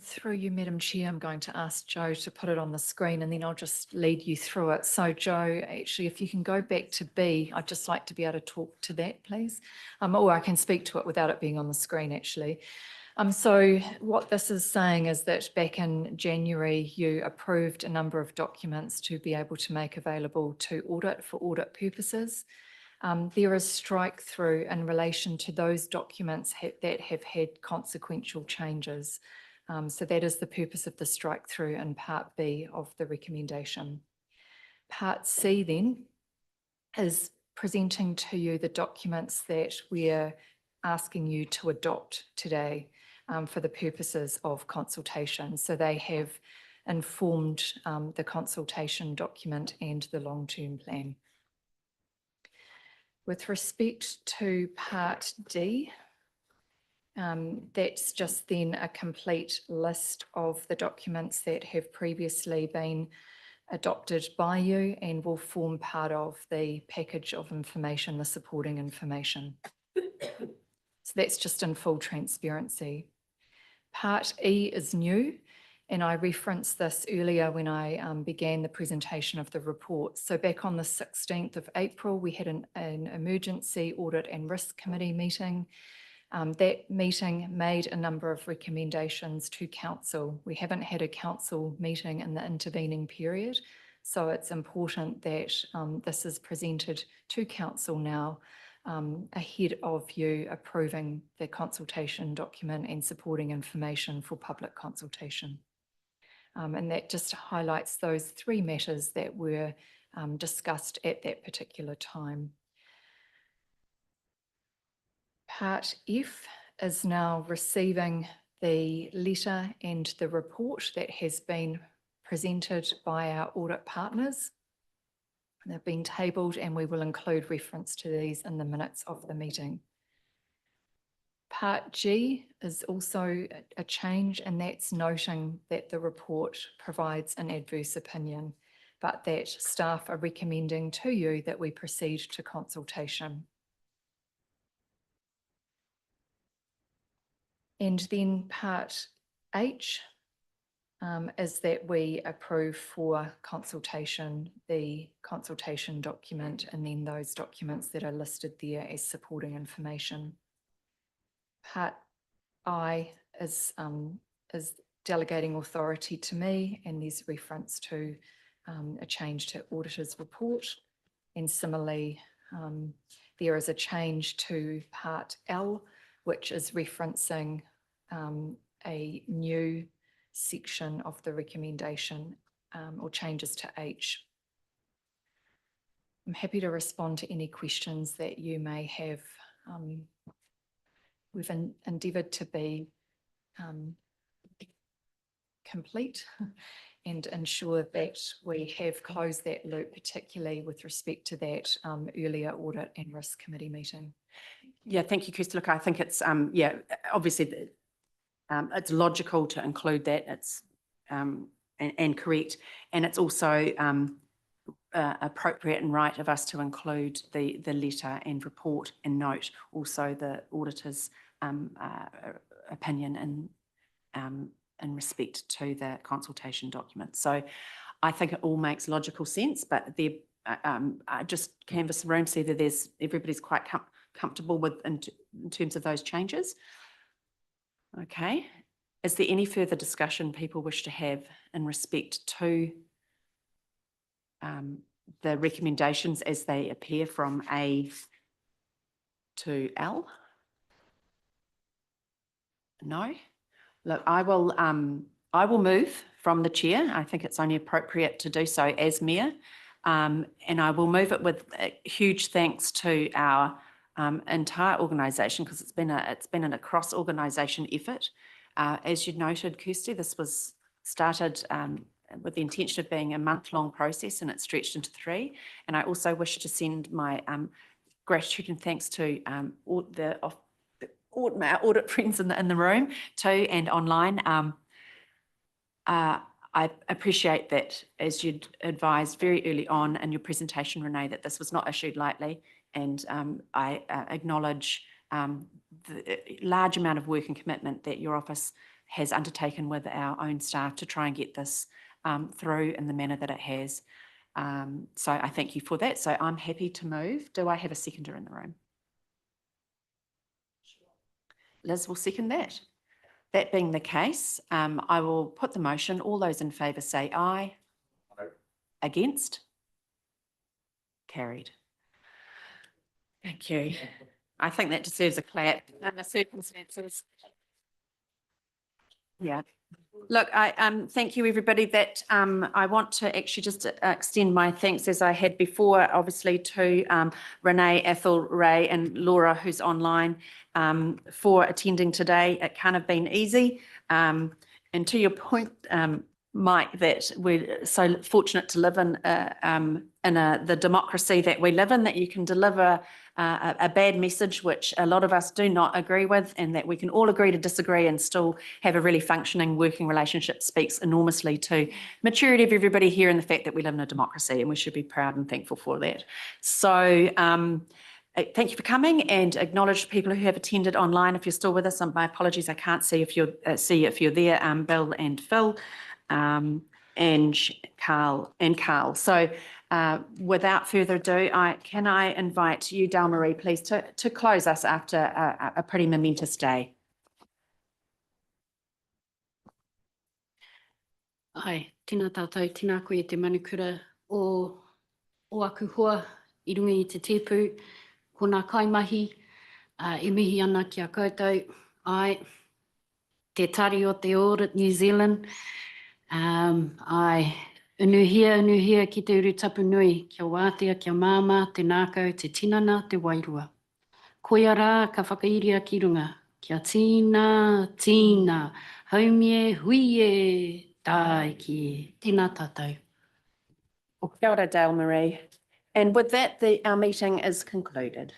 Through you, Madam Chair, I'm going to ask Joe to put it on the screen, and then I'll just lead you through it. So Joe, actually, if you can go back to B, I'd just like to be able to talk to that, please. Or I can speak to it without it being on the screen, actually. So what this is saying is that back in January, you approved a number of documents to be able to make available to audit for audit purposes. There is strike through in relation to those documents that have had consequential changes. So that is the purpose of the strike through in Part B of the recommendation. Part C then is presenting to you the documents that we're asking you to adopt today for the purposes of consultation. So they have informed the consultation document and the long-term plan. With respect to Part D, that's just then a complete list of the documents that have previously been adopted by you and will form part of the package of information, the supporting information. So that's just in full transparency. Part E is new, and I referenced this earlier when I began the presentation of the report. So back on the 16th of April, we had an emergency audit and risk committee meeting. That meeting made a number of recommendations to council. We haven't had a council meeting in the intervening period, so it's important that this is presented to council now ahead of you approving the consultation document and supporting information for public consultation. And that just highlights those three matters that were discussed at that particular time. Part F is now receiving the letter and the report that has been presented by our audit partners. They've been tabled and we will include reference to these in the minutes of the meeting. Part G is also a change, and that's noting that the report provides an adverse opinion, but that staff are recommending to you that we proceed to consultation. And then part H is that we approve for consultation, the consultation document, and then those documents that are listed there as supporting information. Part I is delegating authority to me, and there's reference to a change to auditor's report. And similarly, there is a change to part L, which is referencing a new section of the recommendation or changes to H. I'm happy to respond to any questions that you may have. We've endeavoured to be complete and ensure that we have closed that loop, particularly with respect to that earlier audit and risk committee meeting. Yeah, thank you, Kirsty. Look, I think it's, yeah, obviously it's logical to include that. It's and correct. And it's also appropriate and right of us to include the letter and report and note also the auditor's opinion in respect to the consultation document. So I think it all makes logical sense, but I just canvass the room, see that everybody's quite comfortable with in terms of those changes. Okay. Is there any further discussion people wish to have in respect to the recommendations as they appear from A to L? No? Look, I will move from the chair. I think it's only appropriate to do so as mayor. And I will move it with huge thanks to our entire organisation, because it's been a cross-organisation effort. As you noted, Kirsty, this was started with the intention of being a month-long process, and it stretched into 3. And I also wish to send my gratitude and thanks to my audit friends in the room too and online. I appreciate that, as you'd advised very early on in your presentation, Renee, that this was not issued lightly, and I acknowledge the large amount of work and commitment that your office has undertaken with our own staff to try and get this through in the manner that it has. So I thank you for that. So I'm happy to move. Do I have a seconder in the room? Liz will second that. That being the case, I will put the motion. All those in favour say aye. Aye. Against? Carried. Thank you. I think that deserves a clap in the circumstances. Yeah. Look, I thank you, everybody. That I want to actually just extend my thanks, as I had before, obviously to Renee, Ethel, Ray and Laura, who's online, for attending today. It can't have been easy. And to your point, Mike, that we're so fortunate to live in the democracy that we live in, that you can deliver a bad message, which a lot of us do not agree with, and that we can all agree to disagree and still have a really functioning working relationship, speaks enormously to maturity of everybody here and the fact that we live in a democracy, and we should be proud and thankful for that. So thank you for coming, and acknowledge people who have attended online. If you're still with us, my apologies, I can't see if you're there, Bill and Phil. And Carl. So without further ado, can I invite you, Dal-Marie, please, to close us after a pretty momentous day. Ai, tēnā tātou, tēnā koe te manukura o aku hoa, i runga i te tēpū. ko ngā kaimahi, e mihi ana ki a koutou, ai, te tari o te Audit New Zealand, ai, unuhia ki te uru tapu nui, kia wātea, kia māma, te nākau, te tinana, te wairua. Koia rā ka whakairia ki runga, kia tīna, haumie, huie, tai ki, tēnā tātou. Kia ora, Dale Marie. And with that, our meeting is concluded.